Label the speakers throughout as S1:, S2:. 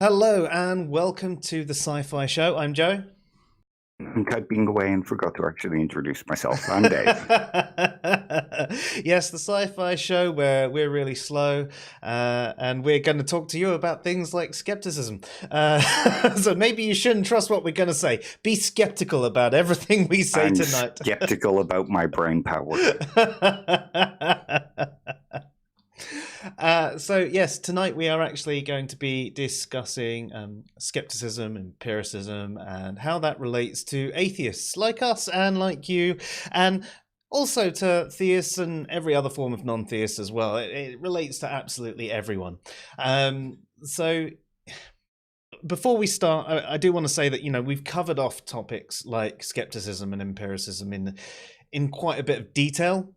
S1: Hello and welcome to the Sci-Fi Show. I'm Joe.
S2: I'm typing away and forgot to actually introduce myself. I'm Dave.
S1: Yes, the Sci-Fi Show where we're really slow and we're going to talk to you about things like skepticism. So maybe you shouldn't trust what we're going to say. Be skeptical about everything we say
S2: I'm
S1: tonight.
S2: skeptical about my brain power.
S1: So yes, tonight we are actually going to be discussing skepticism, empiricism, and how that relates to atheists like us and like you, and also to theists and every other form of non-theist as well. It relates to absolutely everyone. So before we start, I do want to say that we've covered off topics like skepticism and empiricism in quite a bit of detail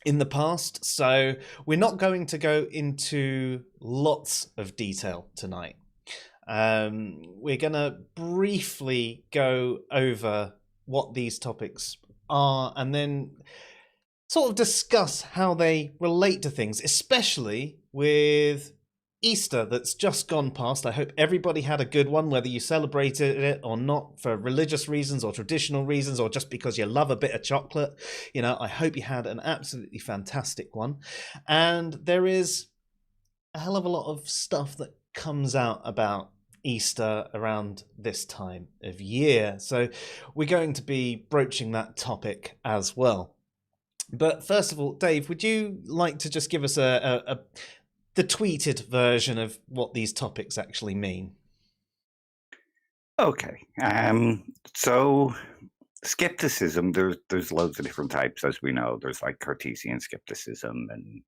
S1: in the past, so we're not going to go into lots of detail tonight. We're going to briefly go over what these topics are and then sort of discuss how they relate to things, especially with Easter that's just gone past. I hope everybody had a good one, whether you celebrated it or not for religious reasons or traditional reasons or just because you love a bit of chocolate. I hope you had an absolutely fantastic one. And there is a hell of a lot of stuff that comes out about Easter around this time of year. So we're going to be broaching that topic as well. But first of all, Dave, would you like to just give us the tweeted version of what these topics actually mean?
S2: Okay. So skepticism, there's loads of different types, as we know. There's like Cartesian skepticism and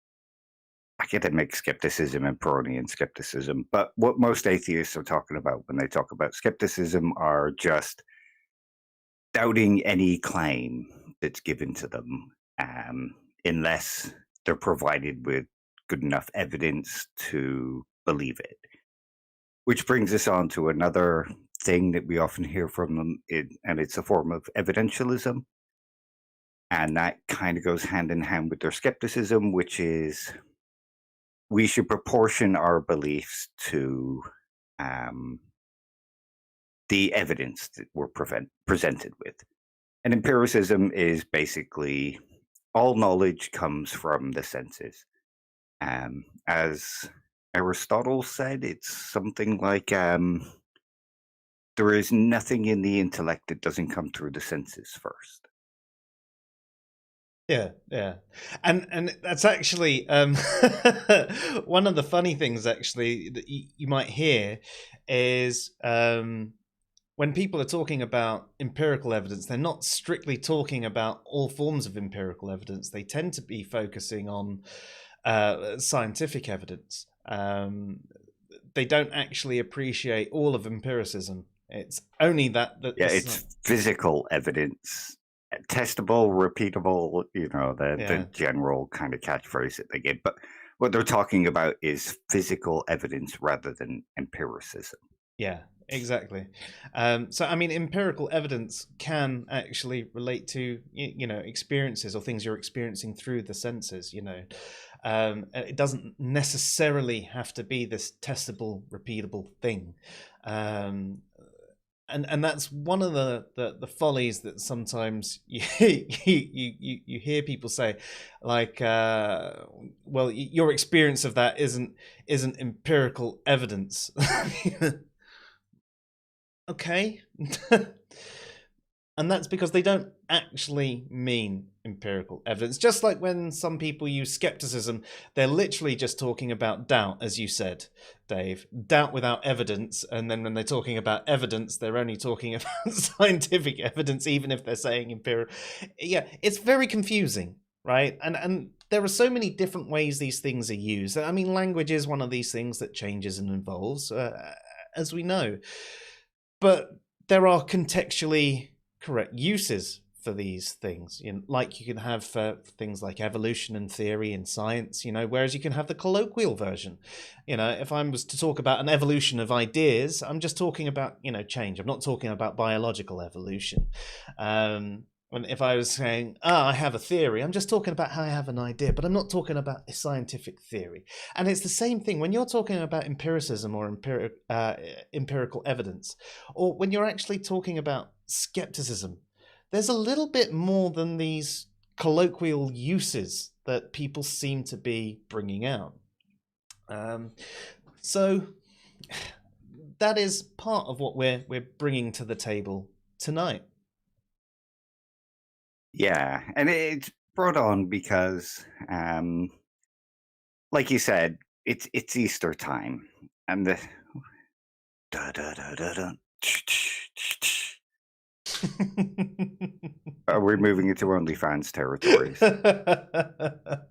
S2: academic skepticism and Pyrrhonian skepticism. But what most atheists are talking about when they talk about skepticism are just doubting any claim that's given to them, unless they're provided with good enough evidence to believe it. Which brings us on to another thing that we often hear from them, and it's a form of evidentialism. And that kind of goes hand in hand with their skepticism, which is we should proportion our beliefs to the evidence that we're presented with. And empiricism is basically all knowledge comes from the senses. As Aristotle said, it's something like there is nothing in the intellect that doesn't come through the senses first.
S1: Yeah, and that's actually one of the funny things actually that you might hear is when people are talking about empirical evidence, they're not strictly talking about all forms of empirical evidence. They tend to be focusing on scientific evidence. They don't actually appreciate all of empiricism. It's only that
S2: it's physical evidence, testable, repeatable, the general kind of catchphrase that they give. But what they're talking about is physical evidence rather than empiricism.
S1: Yeah, exactly. So, I mean, empirical evidence can actually relate to, experiences or things you're experiencing through the senses, It doesn't necessarily have to be this testable, repeatable thing. And that's one of the follies that sometimes you hear people say, like, well, your experience of that isn't empirical evidence. Okay. And that's because they don't actually mean empirical evidence. Just like when some people use skepticism, they're literally just talking about doubt, as you said, Dave. Doubt without evidence. And then when they're talking about evidence, they're only talking about scientific evidence, even if they're saying empirical. Yeah, it's very confusing, right? And there are so many different ways these things are used. I mean, language is one of these things that changes and evolves, as we know. But there are contextually correct uses for these things, like you can have for things like evolution and theory in science, whereas you can have the colloquial version. If I was to talk about an evolution of ideas, I'm just talking about, change. I'm not talking about biological evolution. if I was saying, I have a theory, I'm just talking about how I have an idea, but I'm not talking about a scientific theory. And it's the same thing when you're talking about empiricism or empirical evidence, or when you're actually talking about skepticism. There's a little bit more than these colloquial uses that people seem to be bringing out. So that is part of what we're bringing to the table tonight.
S2: Yeah, and it's brought on because, like you said, it's Easter time, and the da da da da da. We're moving into OnlyFans territories.
S1: But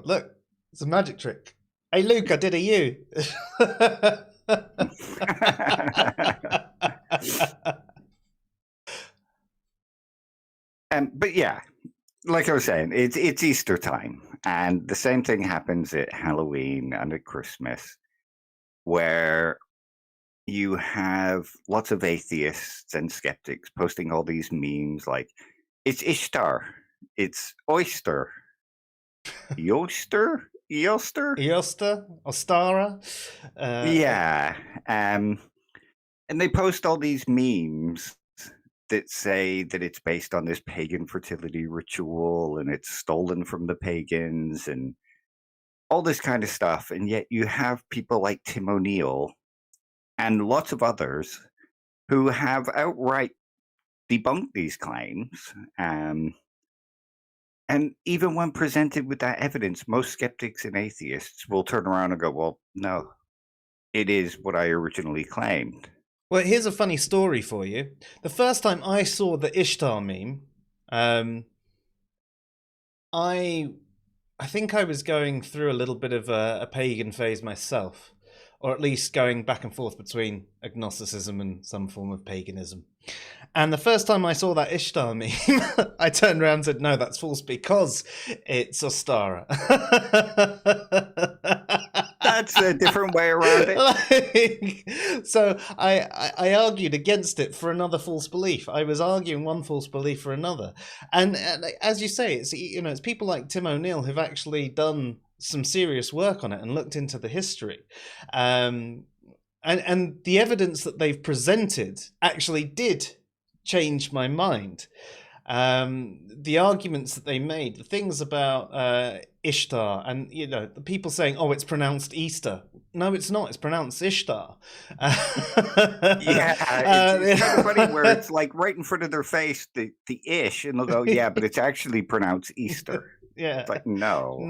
S1: look, it's a magic trick. Hey, Luke, I did a you.
S2: But yeah, like I was saying, it's Easter time, and the same thing happens at Halloween and at Christmas, where you have lots of atheists and skeptics posting all these memes like, it's Ishtar, it's oyster, Yoster,
S1: Eoster, Ostara.
S2: Yeah, and they post all these memes that say that it's based on this pagan fertility ritual and it's stolen from the pagans and all this kind of stuff. And yet you have people like Tim O'Neill and lots of others who have outright debunked these claims. And even when presented with that evidence, most skeptics and atheists will turn around and go, well, no, it is what I originally claimed.
S1: Well, here's a funny story for you. The first time I saw the Ishtar meme, I think I was going through a little bit of a pagan phase myself, or at least going back and forth between agnosticism and some form of paganism. And the first time I saw that Ishtar meme, I turned around and said, no, that's false because it's Ostara.
S2: That's a different way around it.
S1: So I argued against it for another false belief. I was arguing one false belief for another. And as you say, it's people like Tim O'Neill who've actually done some serious work on it and looked into the history. And the evidence that they've presented actually did change my mind. The arguments that they made, the things about Ishtar, and the people saying, "Oh, it's pronounced Easter." No, it's not. It's pronounced Ishtar.
S2: Yeah, it's kind of funny where it's like right in front of their face, the ish, and they'll go, "Yeah, but it's actually pronounced Easter."
S1: Yeah,
S2: it's like no.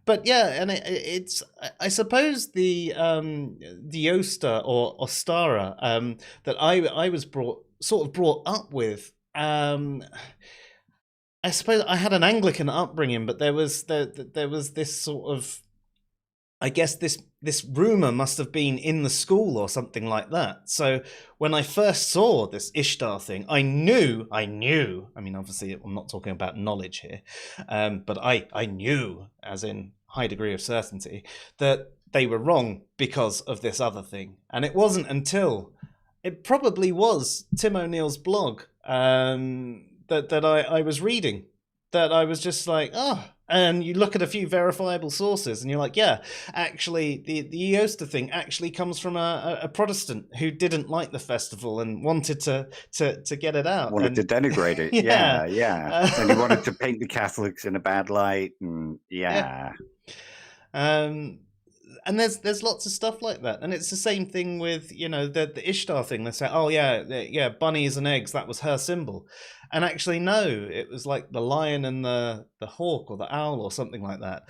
S1: But yeah, and it's I suppose the Oster or Ostara that I was brought up with. I suppose I had an Anglican upbringing, but there was this sort of, I guess this rumor must have been in the school or something like that. So when I first saw this Ishtar thing, I knew. I mean, obviously, I'm not talking about knowledge here, but I knew, as in high degree of certainty, that they were wrong because of this other thing. And it wasn't until it probably was Tim O'Neill's blog that I was reading that I was just like, oh. And you look at a few verifiable sources and you're like, yeah, actually, the Easter thing actually comes from a Protestant who didn't like the festival and wanted to get it out.
S2: Wanted to denigrate it. Yeah. And he wanted to paint the Catholics in a bad light. And yeah.
S1: And there's lots of stuff like that. And it's the same thing with, the Ishtar thing. They say, oh, yeah, bunnies and eggs, that was her symbol. And actually, no, it was like the lion and the hawk or the owl or something like that.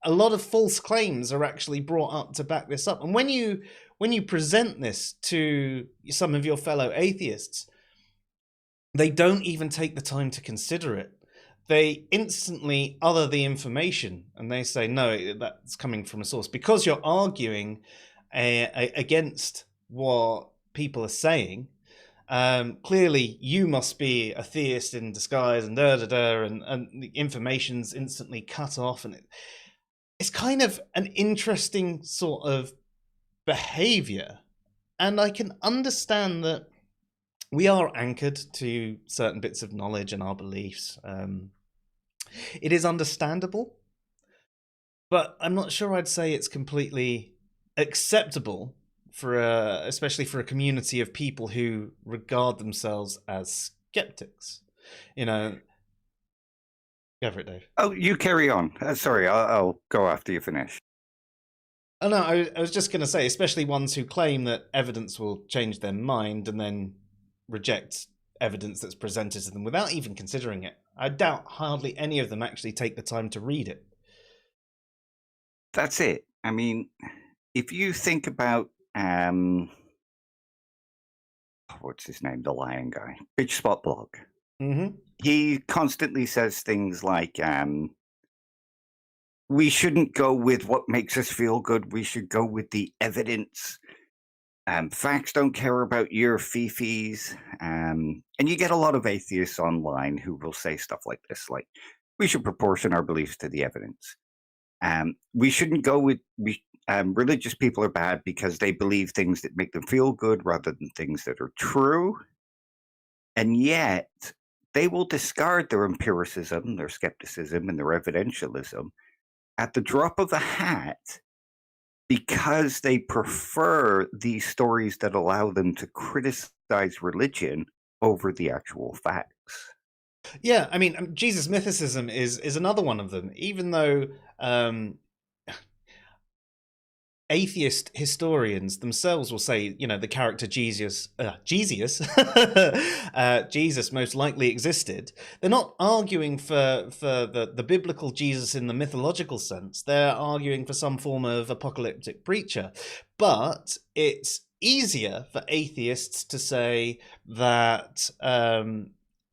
S1: A lot of false claims are actually brought up to back this up. And when you present this to some of your fellow atheists, they don't even take the time to consider it. They instantly other the information and they say, no, that's coming from a source. Because you're arguing against what people are saying, clearly you must be a theist in disguise and and the information's instantly cut off. And it's kind of an interesting sort of behavior. And I can understand that we are anchored to certain bits of knowledge and our beliefs. It is understandable, but I'm not sure I'd say it's completely acceptable for especially for a community of people who regard themselves as skeptics. You know, go for it, Dave.
S2: Oh, you carry on. Sorry, I'll go after you finish.
S1: Oh no, I was just going to say, especially ones who claim that evidence will change their mind and then reject evidence that's presented to them without even considering it. I doubt hardly any of them actually take the time to read it.
S2: That's it. I mean, if you think about what's his name, the lion guy, Bitch Spot Blog.
S1: Mm-hmm.
S2: He constantly says things like, we shouldn't go with what makes us feel good. We should go with the evidence. Facts don't care about your fifis. And you get a lot of atheists online who will say stuff like this, like, we should proportion our beliefs to the evidence. We shouldn't go with religious people are bad because they believe things that make them feel good rather than things that are true. And yet they will discard their empiricism, their skepticism, and their evidentialism at the drop of a hat because they prefer these stories that allow them to criticize religion over the actual facts.
S1: Yeah, I mean, Jesus mythicism is another one of them. Even though atheist historians themselves will say, you know, the character Jesus most likely existed. They're not arguing for the biblical Jesus in the mythological sense. They're arguing for some form of apocalyptic preacher. But it's easier for atheists to say that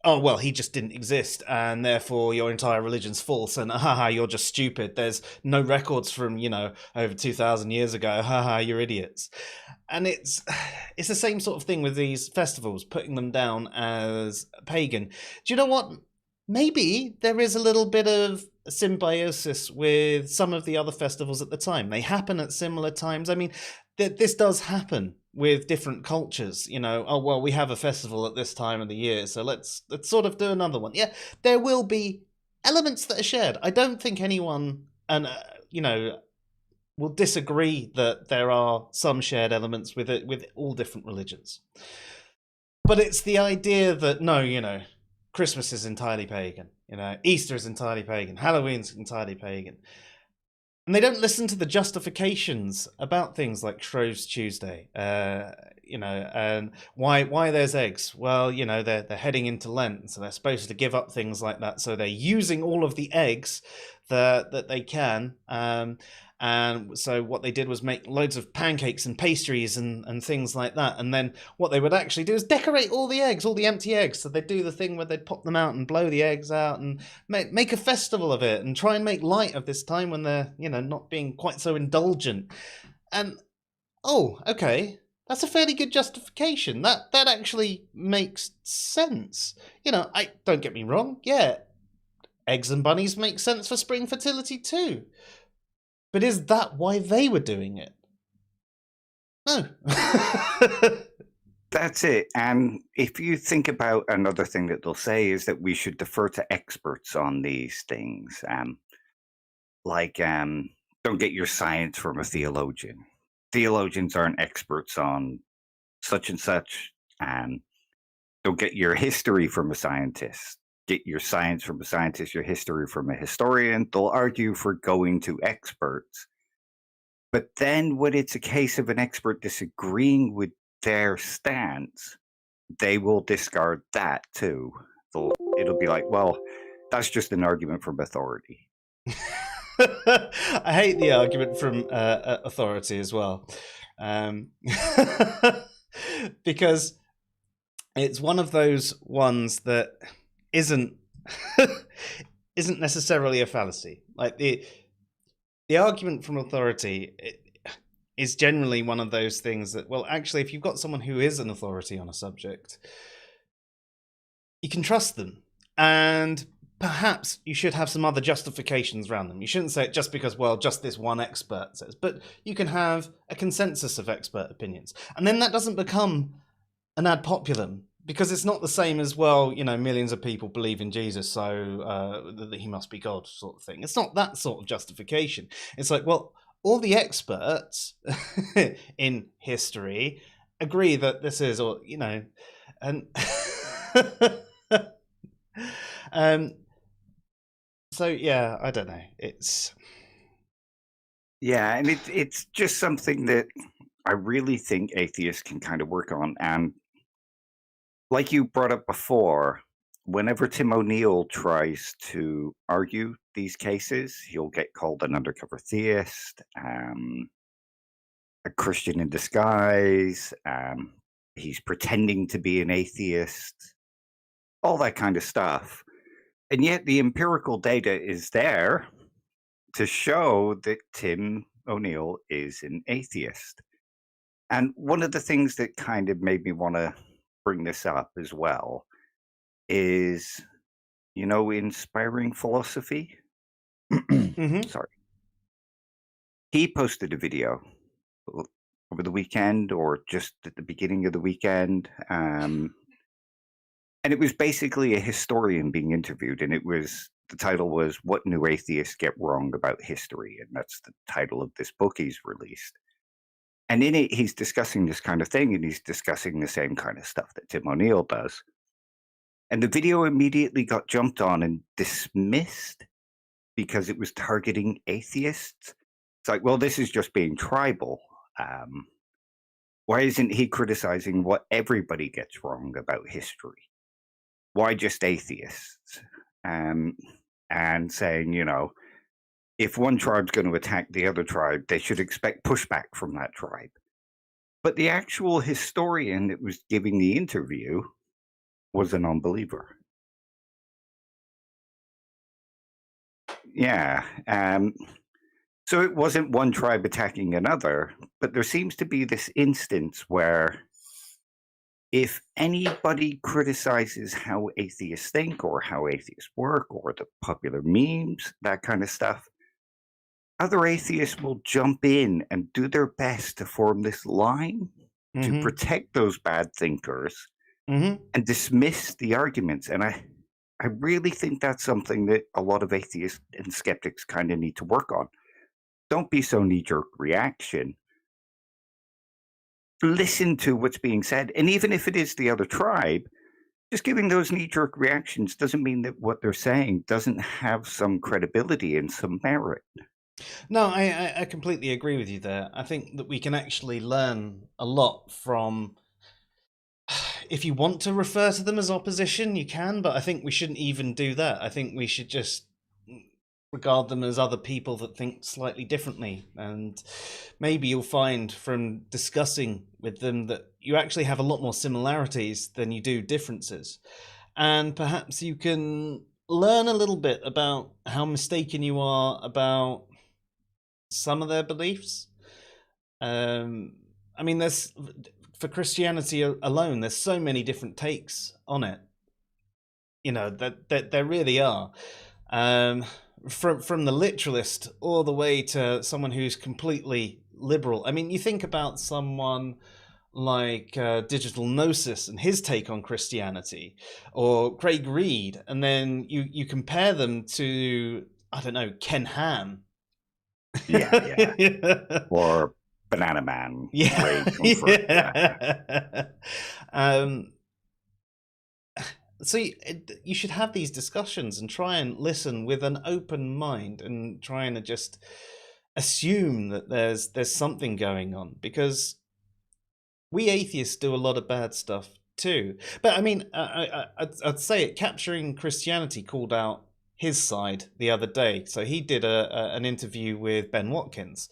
S1: oh, well, he just didn't exist, and therefore your entire religion's false, and haha, you're just stupid. There's no records from, you know, over 2,000 years ago. Haha, you're idiots. And it's the same sort of thing with these festivals, putting them down as pagan. Do you know what? Maybe there is a little bit of symbiosis with some of the other festivals at the time. They happen at similar times. I mean, this does happen with different cultures, you know. Oh well, we have a festival at this time of the year, so let's sort of do another one. Yeah, there will be elements that are shared. I don't think anyone, and you know, will disagree that there are some shared elements with it with all different religions. But it's the idea that no, you know, Christmas is entirely pagan, you know, Easter is entirely pagan, Halloween's entirely pagan. And they don't listen to the justifications about things like Shrove Tuesday, you know, and why there's eggs. Well, you know, they're heading into Lent, so they're supposed to give up things like that. So they're using all of the eggs that they can. And so what they did was make loads of pancakes and pastries and things like that. And then what they would actually do is decorate all the eggs, all the empty eggs. So they'd do the thing where they'd pop them out and blow the eggs out and make a festival of it and try and make light of this time when they're, you know, not being quite so indulgent. And, oh, okay, that's a fairly good justification. That actually makes sense. You know, don't get me wrong. Yeah, eggs and bunnies make sense for spring fertility too. But is that why they were doing it? No.
S2: That's it. And if you think about another thing that they'll say is that we should defer to experts on these things. Don't get your science from a theologian. Theologians aren't experts on such and such. Don't get your history from a scientist. Get your science from a scientist, your history from a historian. They'll argue for going to experts. But then when it's a case of an expert disagreeing with their stance, they will discard that too. It'll be like, well, that's just an argument from authority.
S1: I hate the argument from authority as well. Because it's one of those ones that isn't necessarily a fallacy. Like the argument from authority is generally one of those things that, well, actually, if you've got someone who is an authority on a subject, you can trust them. And perhaps you should have some other justifications around them. You shouldn't say it just because, well, just this one expert says, but you can have a consensus of expert opinions. And then that doesn't become an ad populum, because it's not the same as, well, millions of people believe in Jesus, so that he must be God, sort of thing. It's not that sort of justification. It's like, well, all the experts in history agree that this is, or, and so yeah, I don't know.
S2: Yeah, and it's just something that I really think atheists can kind of work on. And like you brought up before, whenever Tim O'Neill tries to argue these cases, he'll get called an undercover theist, a Christian in disguise, he's pretending to be an atheist, all that kind of stuff. And yet the empirical data is there to show that Tim O'Neill is an atheist. And one of the things that kind of made me want to bring this up as well is, Inspiring Philosophy. Sorry. He posted a video over the weekend, or just at the beginning of the weekend. And it was basically a historian being interviewed. And the title was "What New Atheists Get Wrong About History." And that's the title of this book he's released. And in it, he's discussing this kind of thing, and he's discussing the same kind of stuff that Tim O'Neill does. And the video immediately got jumped on and dismissed because it was targeting atheists. It's like, well, this is just being tribal. Why isn't he criticizing what everybody gets wrong about history? Why just atheists? And saying, if one tribe's going to attack the other tribe, they should expect pushback from that tribe. But the actual historian that was giving the interview was a non-believer. Yeah. So it wasn't one tribe attacking another, but there seems to be this instance where if anybody criticizes how atheists think or how atheists work or the popular memes, that kind of stuff, other atheists will jump in and do their best to form this line to protect those bad thinkers and dismiss the arguments. And I really think that's something that a lot of atheists and skeptics kind of need to work on. Don't be so knee-jerk reaction. Listen to what's being said. And even if it is the other tribe, just giving those knee-jerk reactions doesn't mean that what they're saying doesn't have some credibility and some merit.
S1: No, I completely agree with you there. I think that we can actually learn a lot from... If you want to refer to them as opposition, you can, but I think we shouldn't even do that. I think we should just regard them as other people that think slightly differently. And maybe you'll find from discussing with them that you actually have a lot more similarities than you do differences. And perhaps you can learn a little bit about how mistaken you are about some of their beliefs. I mean, for Christianity alone, there's so many different takes on it. That there really are. From the literalist all the way to someone who's completely liberal. I mean, you think about someone like Digital Gnosis and his take on Christianity, or Craig Reed, and then you compare them to, I don't know, Ken Ham.
S2: Yeah. Or Banana Man.
S1: So you should have these discussions and try and listen with an open mind and trying to just assume that there's something going on, because we atheists do a lot of bad stuff too. But I mean, I'd say it. Capturing Christianity called out his side the other day. So he did an interview with Ben Watkins.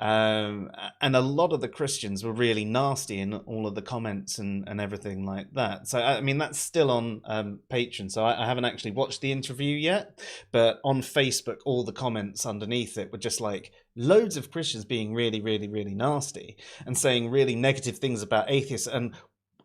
S1: And a lot of the Christians were really nasty in all of the comments and everything like that. So, I mean, that's still on Patreon. So I haven't actually watched the interview yet. But on Facebook, all the comments underneath it were just like loads of Christians being really, really, really nasty and saying really negative things about atheists. And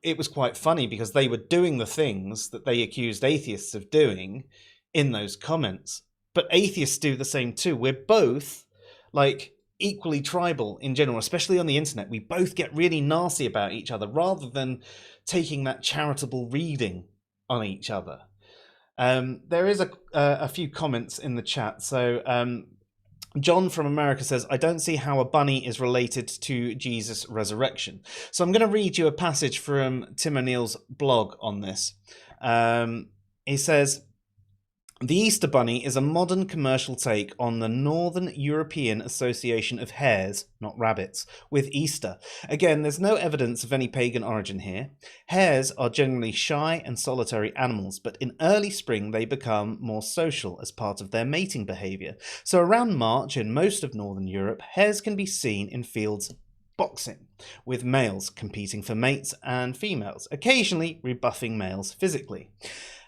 S1: it was quite funny because they were doing the things that they accused atheists of doing in those comments. But atheists do the same too. We're both like equally tribal in general, especially on the internet. We both get really nasty about each other rather than taking that charitable reading on each other. There is a few comments in the chat. So John from America says, I don't see how a bunny is related to Jesus' resurrection. So I'm going to read you a passage from Tim O'Neill's blog on this. He says, the Easter Bunny is a modern commercial take on the Northern European association of hares, not rabbits, with Easter. Again, there's no evidence of any pagan origin here. Hares are generally shy and solitary animals, but in early spring they become more social as part of their mating behaviour. So around March in most of Northern Europe, hares can be seen in fields boxing, with males competing for mates and females, occasionally rebuffing males physically.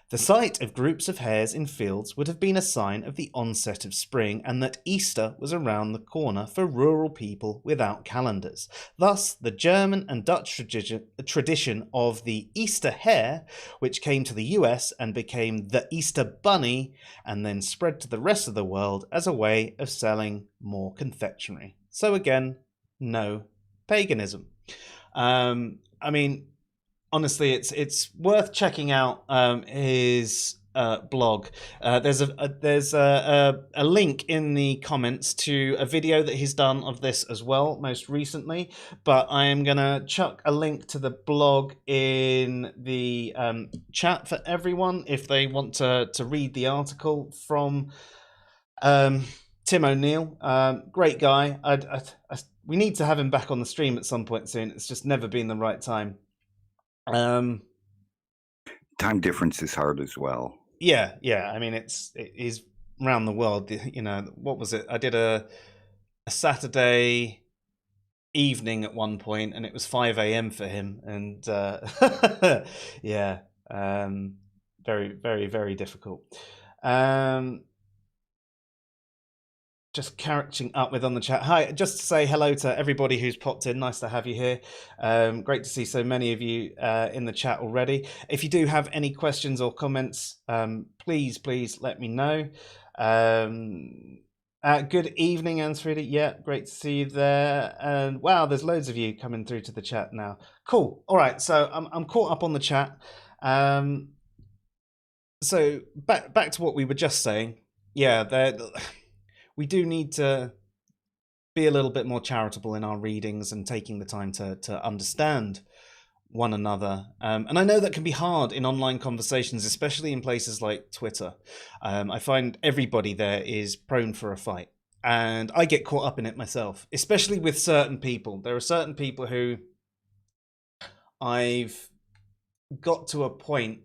S1: The sight of groups of hares in fields would have been a sign of the onset of spring and that Easter was around the corner for rural people without calendars. Thus, the German and Dutch tradition of the Easter hare, which came to the US and became the Easter bunny and then spread to the rest of the world as a way of selling more confectionery. So again, no paganism. I mean, honestly, it's worth checking out his blog. There's a link in the comments to a video that he's done of this as well, most recently. But I am gonna chuck a link to the blog in the chat for everyone if they want to read the article from Tim O'Neill. Great guy. We need to have him back on the stream at some point soon. It's just never been the right time.
S2: Time difference is hard as well.
S1: Yeah. I mean, it is around the world. You know, what was it? I did a Saturday evening at one point, and it was 5 a.m. for him, and yeah, very, very, very difficult. Just catching up with on the chat. Hi, just to say hello to everybody who's popped in. Nice to have you here. Great to see so many of you in the chat already. If you do have any questions or comments, please let me know. Good evening, Ansrida. Yeah, great to see you there. And wow, there's loads of you coming through to the chat now. Cool. All right, so I'm caught up on the chat. So back to what we were just saying. Yeah, we do need to be a little bit more charitable in our readings and taking the time to understand one another. And I know that can be hard in online conversations, especially in places like Twitter. I find everybody there is prone for a fight. And I get caught up in it myself, especially with certain people. There are certain people who I've got to a point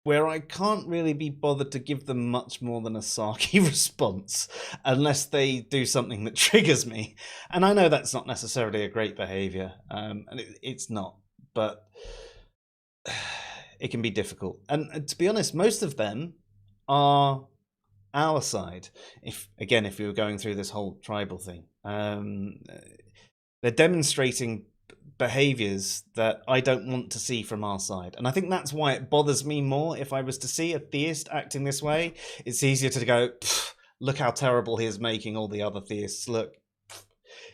S1: where I can't really be bothered to give them much more than a sarky response unless they do something that triggers me. And I know that's not necessarily a great behavior, and it's not, but it can be difficult. And to be honest, most of them are our side. If we were going through this whole tribal thing, they're demonstrating behaviors that I don't want to see from our side, and I think that's why it bothers me more. If I was to see a theist acting this way, it's easier to go, look how terrible he is making all the other theists look,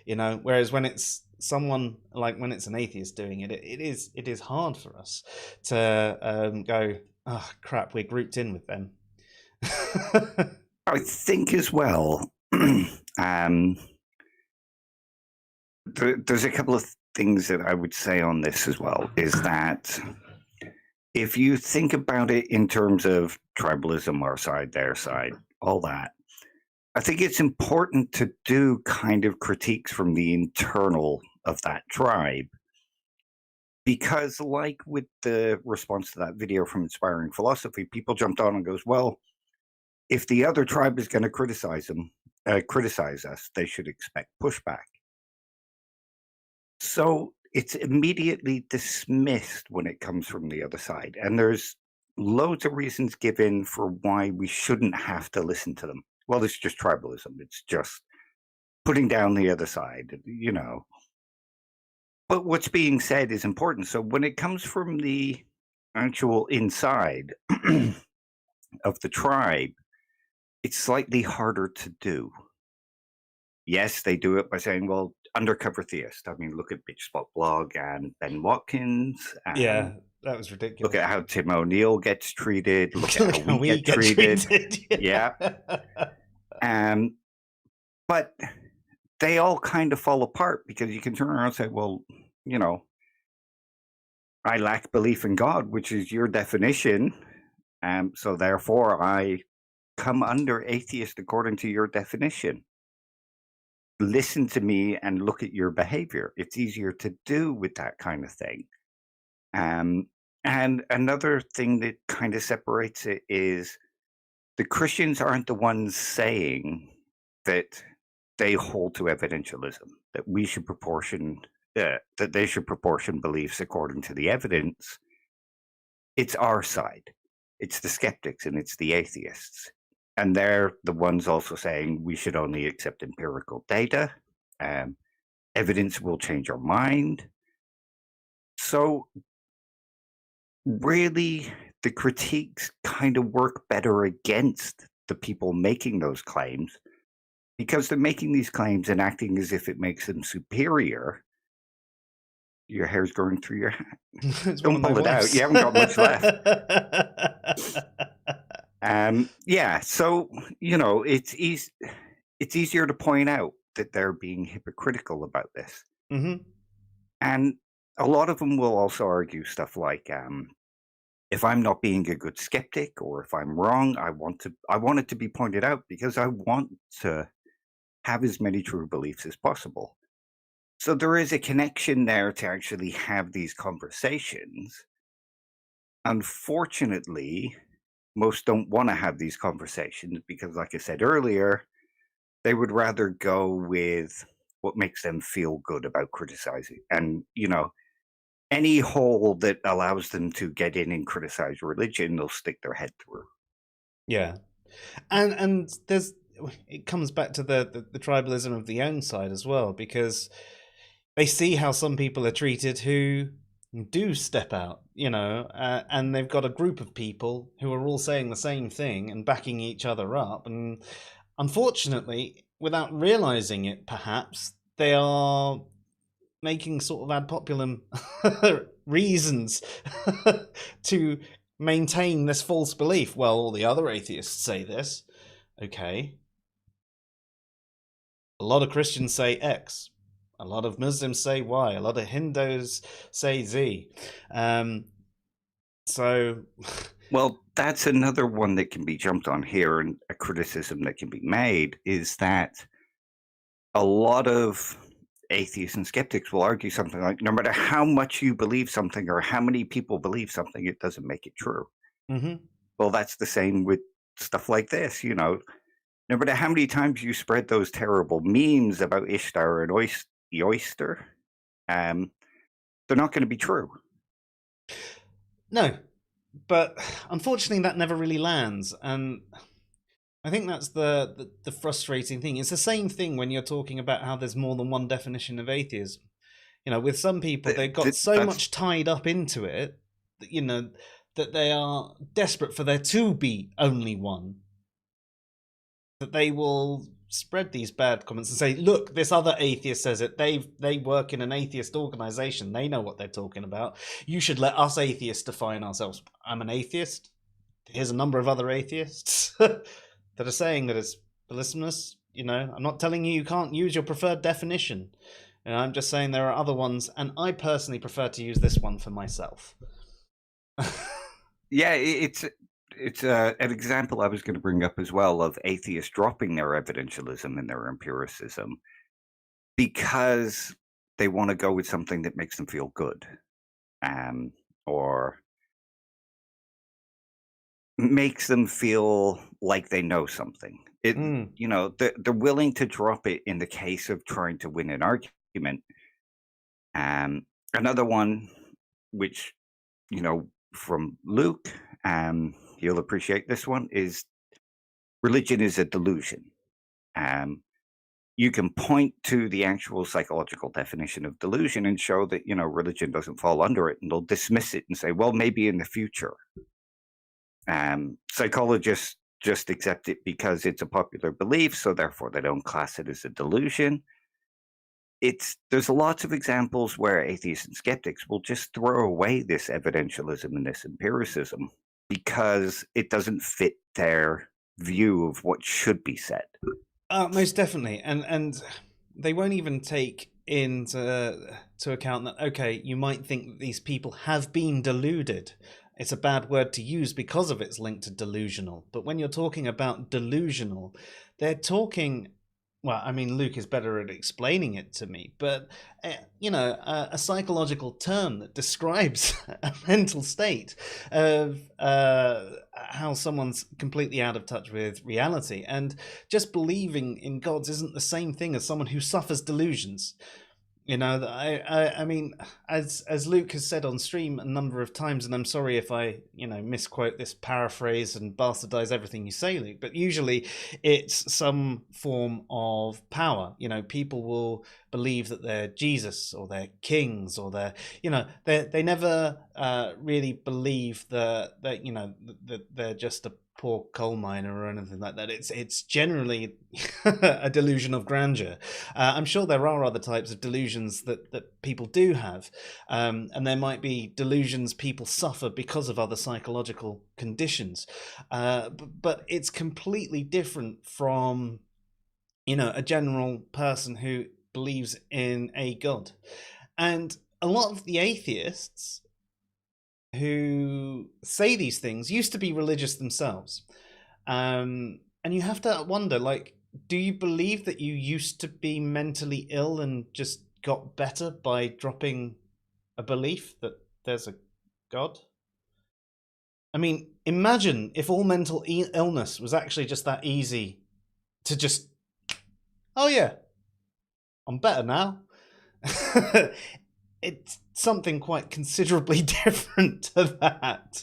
S1: you know. Whereas when it's someone like when it's an atheist doing it, it is hard for us to go, oh crap, we're grouped in with them.
S2: I think as well, there's a couple of things that I would say on this as well, is that if you think about it in terms of tribalism, our side, their side, all that, I think it's important to do kind of critiques from the internal of that tribe. Because like with the response to that video from Inspiring Philosophy, people jumped on and goes, well, if the other tribe is going to criticize us, they should expect pushback. So it's immediately dismissed when it comes from the other side. And there's loads of reasons given for why we shouldn't have to listen to them. Well, it's just tribalism. It's just putting down the other side, you know. But what's being said is important. So when it comes from the actual inside, of the tribe, it's slightly harder to do. Yes, they do it by saying, well, undercover theist. I mean, look at Bitchspot Blog and Ben Watkins.
S1: Yeah, that was
S2: Look
S1: ridiculous.
S2: at how Tim O'Neill gets treated. Look at how
S1: Look
S2: we get treated.
S1: Yeah.
S2: But they all kind of fall apart because you can turn around and say, well, you know, I lack belief in God, which is your definition. So therefore, I come under atheist according to your definition. Listen to me and look at your behavior. It's easier to do with that kind of thing. And another thing that kind of separates it is the Christians aren't the ones saying that they hold to evidentialism, that we should proportion, that they should proportion beliefs according to the evidence. It's our side. It's the skeptics and it's the atheists. And they're the ones also saying we should only accept empirical data. Evidence will change our mind. So really, the critiques kind of work better against the people making those claims because they're making these claims and acting as if it makes them superior. Your hair's growing through your hat. Don't pull it out. You haven't got much left. Yeah, so, it's easier to point out that they're being hypocritical about this.
S1: Mm-hmm.
S2: And a lot of them will also argue stuff like, if I'm not being a good skeptic or if I'm wrong, I want it to be pointed out because I want to have as many true beliefs as possible. So there is a connection there to actually have these conversations. Unfortunately, most don't want to have these conversations because, like I said earlier, they would rather go with what makes them feel good about criticizing. And, any hole that allows them to get in and criticize religion, they'll stick their head through.
S1: Yeah. And it comes back to the tribalism of the own side as well, because they see how some people are treated who do step out, and they've got a group of people who are all saying the same thing and backing each other up. And unfortunately, without realizing it, perhaps they are making sort of ad populum reasons to maintain this false belief. Well, all the other atheists say this. Okay. A lot of Christians say X. A lot of Muslims say Y. A lot of Hindus say Z.
S2: Well, that's another one that can be jumped on here, and a criticism that can be made is that a lot of atheists and skeptics will argue something like, no matter how much you believe something or how many people believe something, it doesn't make it true.
S1: Mm-hmm.
S2: Well, that's the same with stuff like this, no matter how many times you spread those terrible memes about Ishtar and the oyster, they're not going to be true.
S1: No, but unfortunately that never really lands, and I think that's the frustrating thing. It's the same thing when you're talking about how there's more than one definition of atheism. With some people, they've got so much tied up into it, that they are desperate for there to be only one, that they will spread these bad comments and say, look, this other atheist says it. They work in an atheist organization. They know what they're talking about. You should let us atheists define ourselves. I'm an atheist. Here's a number of other atheists that are saying that it's blasphemous. I'm not telling you can't use your preferred definition. I'm just saying there are other ones, and I personally prefer to use this one for myself.
S2: Yeah, it's an example I was going to bring up as well of atheists dropping their evidentialism and their empiricism because they want to go with something that makes them feel good, or makes them feel like they know something. They're willing to drop it in the case of trying to win an argument. Another one, which, from Luke, you'll appreciate this one, is religion is a delusion. You can point to the actual psychological definition of delusion and show that, religion doesn't fall under it, and they'll dismiss it and say, well, maybe in the future. Psychologists just accept it because it's a popular belief, so therefore they don't class it as a delusion. There's lots of examples where atheists and skeptics will just throw away this evidentialism and this empiricism because it doesn't fit their view of what should be said.
S1: Most definitely, and they won't even take into account that, okay, you might think that these people have been deluded. It's a bad word to use because of its link to delusional. But when you're talking about delusional, they're talking. Well, I mean, Luke is better at explaining it to me, but a psychological term that describes a mental state of how someone's completely out of touch with reality, and just believing in gods isn't the same thing as someone who suffers delusions. I mean, as Luke has said on stream a number of times, and I'm sorry if I misquote this, paraphrase and bastardize everything you say, Luke, but usually it's some form of power. People will believe that they're Jesus or they're kings or they never really believe that they're just a poor coal miner or anything like that. It's generally a delusion of grandeur. I'm sure there are other types of delusions that people do have, and there might be delusions people suffer because of other psychological conditions, but it's completely different from a general person who believes in a god. And a lot of the atheists who say these things used to be religious themselves, and you have to wonder, like, do you believe that you used to be mentally ill and just got better by dropping a belief that there's a god? I mean, imagine if all mental illness was actually just that easy to just, oh yeah, I'm better now. It's something quite considerably different to that.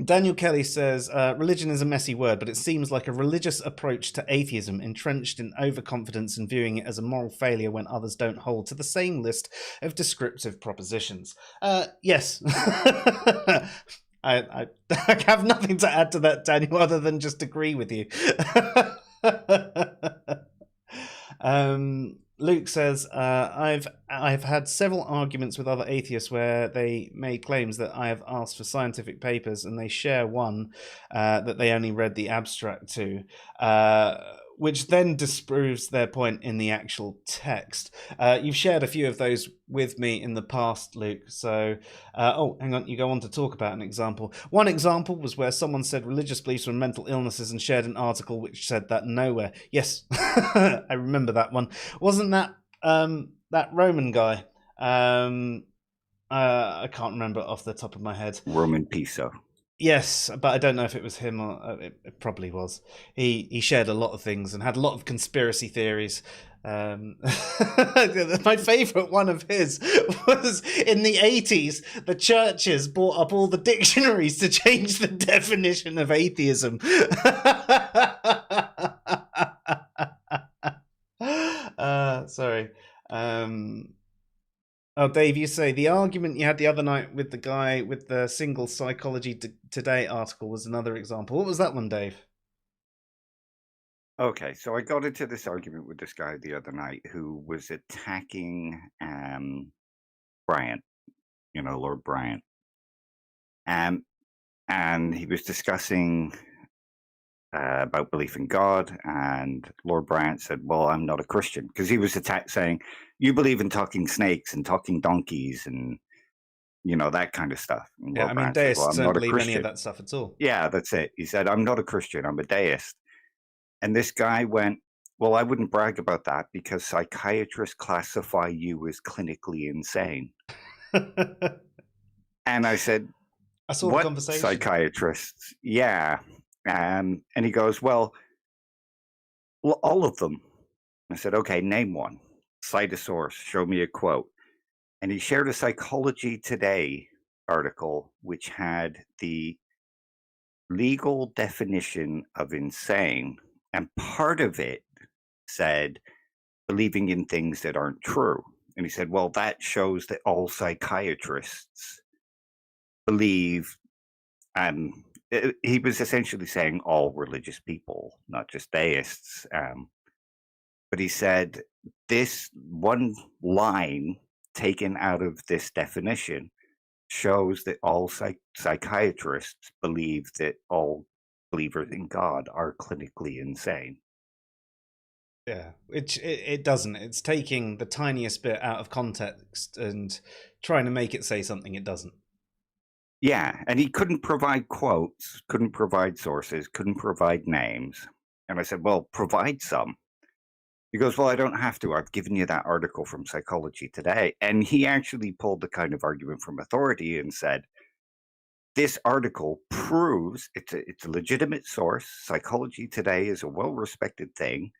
S1: Daniel Kelly says, religion is a messy word, but it seems like a religious approach to atheism, entrenched in overconfidence and viewing it as a moral failure when others don't hold to the same list of descriptive propositions. Yes. I have nothing to add to that, Daniel, other than just agree with you. Luke says, I've had several arguments with other atheists where they made claims that I have asked for scientific papers and they share one that they only read the abstract to, which then disproves their point in the actual text. You've shared a few of those with me in the past, Luke. So, hang on, you go on to talk about an example. One example was where someone said religious beliefs were mental illnesses and shared an article which said that nowhere. Yes, I remember that one. Wasn't that that Roman guy? I can't remember off the top of my head.
S2: Roman Piso.
S1: Yes, but I don't know if it was him or it probably was. He shared a lot of things and had a lot of conspiracy theories. My favourite one of his was in the 80s, the churches bought up all the dictionaries to change the definition of atheism. Sorry. Oh, Dave, you say the argument you had the other night with the guy with the single Psychology Today article was another example. What was that one, Dave?
S2: Okay, so I got into this argument with this guy the other night who was attacking Bryant, Lord Bryant. And he was discussing about belief in God, and Lord Bryant said, well, I'm not a Christian, because he was saying, you believe in talking snakes and talking donkeys and, that kind of stuff. And
S1: Yeah,
S2: Lord
S1: I mean,
S2: Bryant said, well,
S1: deists
S2: I'm
S1: don't
S2: not a
S1: believe any of
S2: Christian.
S1: that stuff at all.
S2: Yeah, that's it. He said, I'm not a Christian, I'm a deist. And this guy went, well, I wouldn't brag about that because psychiatrists classify you as clinically insane. And I said,
S1: I saw the
S2: what
S1: conversation.
S2: Psychiatrists? Yeah. And he goes, well, all of them. I said, okay, name one. Cite a source. Show me a quote. And he shared a Psychology Today article which had the legal definition of insane. And part of it said believing in things that aren't true. And he said, well, that shows that all psychiatrists believe He was essentially saying all religious people, not just theists. But he said this one line taken out of this definition shows that all psychiatrists believe that all believers in God are clinically insane.
S1: Yeah, it doesn't. It's taking the tiniest bit out of context and trying to make it say something it doesn't.
S2: Yeah, and he couldn't provide quotes, couldn't provide sources, couldn't provide names. And I said, well, provide some. He goes, well, I don't have to. I've given you that article from Psychology Today. And he actually pulled the kind of argument from authority and said, this article proves it's a legitimate source. Psychology Today is a well-respected thing.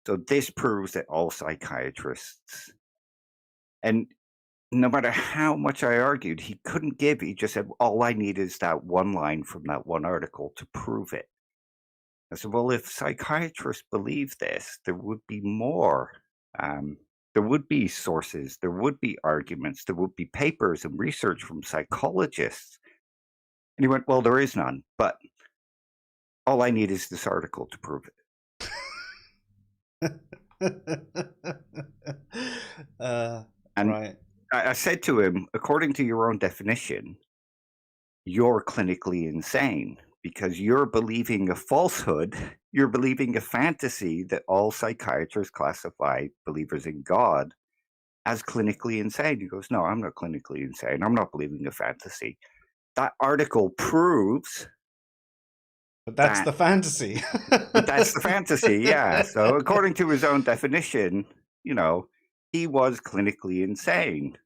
S2: So this proves that all psychiatrists, and no matter how much I argued, he couldn't give. He just said, all I need is that one line from that one article to prove it. I said, well, if psychiatrists believe this, there would be more. There would be sources, there would be arguments, there would be papers and research from psychologists. And he went, well, there is none, but all I need is this article to prove it. And
S1: Right.
S2: I said to him, according to your own definition, you're clinically insane because you're believing a falsehood. You're believing a fantasy that all psychiatrists classify believers in God as clinically insane. He goes, no, I'm not clinically insane. I'm not believing a fantasy. That article proves.
S1: But that's the fantasy.
S2: But that's the fantasy, yeah. So according to his own definition, he was clinically insane,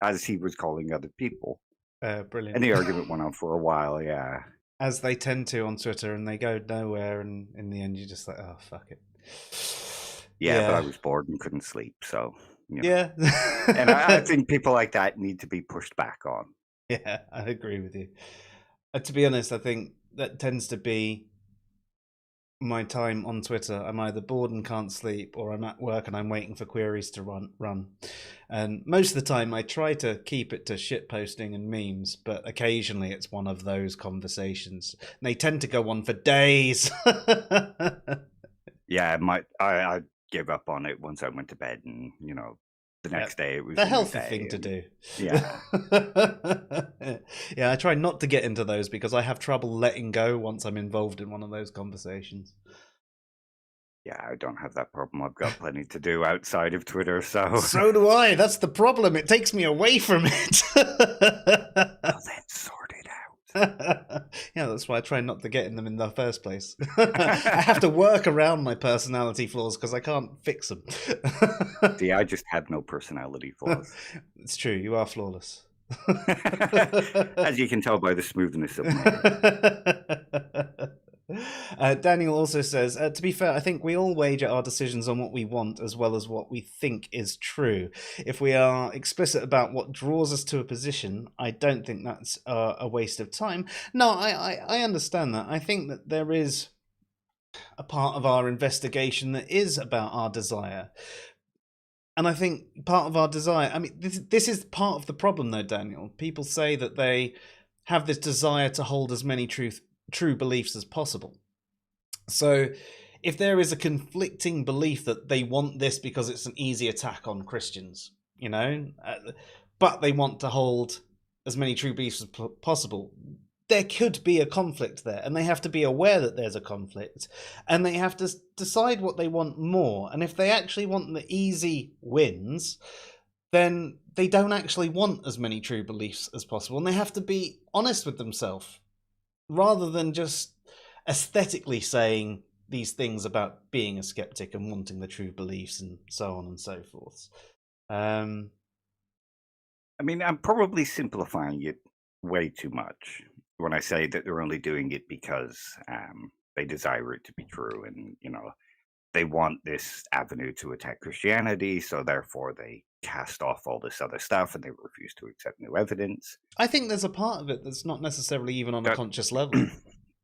S2: as he was calling other people.
S1: Brilliant.
S2: And the argument went on for a while, yeah.
S1: As they tend to on Twitter, and they go nowhere, and in the end you're just like, oh, fuck it.
S2: Yeah, but I was bored and couldn't sleep, so,
S1: Yeah.
S2: And I think people like that need to be pushed back on.
S1: Yeah, I agree with you. To be honest, I think that tends to be my time on Twitter. I'm either bored and can't sleep, or I'm at work and I'm waiting for queries to run. And most of the time I try to keep it to shit posting and memes, but occasionally it's one of those conversations. And they tend to go on for days.
S2: Yeah, I gave up on it once I went to bed, and the next day it was
S1: the healthy thing to do.
S2: Yeah.
S1: Yeah, I try not to get into those because I have trouble letting go once I'm involved in one of those conversations.
S2: Yeah, I don't have that problem. I've got plenty to do outside of Twitter, so.
S1: So do I. That's the problem. It takes me away from it.
S2: Well, then sort it out.
S1: Yeah, that's why I try not to get in them in the first place. I have to work around my personality flaws because I can't fix them.
S2: See, I just have no personality flaws.
S1: It's true. You are flawless.
S2: As you can tell by the smoothness of my
S1: Daniel also says, to be fair, I think we all wager our decisions on what we want as well as what we think is true. If we are explicit about what draws us to a position, I don't think that's a waste of time. No, I understand that. I think that there is a part of our investigation that is about our desire. And I think part of our desire, I mean, this is part of the problem though, Daniel. People say that they have this desire to hold as many true beliefs as possible. So if there is a conflicting belief that they want this because it's an easy attack on Christians, but they want to hold as many true beliefs as possible, there could be a conflict there, and they have to be aware that there's a conflict, and they have to decide what they want more. And if they actually want the easy wins, then they don't actually want as many true beliefs as possible, and they have to be honest with themselves rather than just aesthetically saying these things about being a skeptic and wanting the true beliefs and so on and so forth.
S2: I mean, I'm probably simplifying it way too much when I say that they're only doing it because they desire it to be true, and they want this avenue to attack Christianity, so therefore they cast off all this other stuff and they refuse to accept new evidence.
S1: I think there's a part of it that's not necessarily even on a conscious level.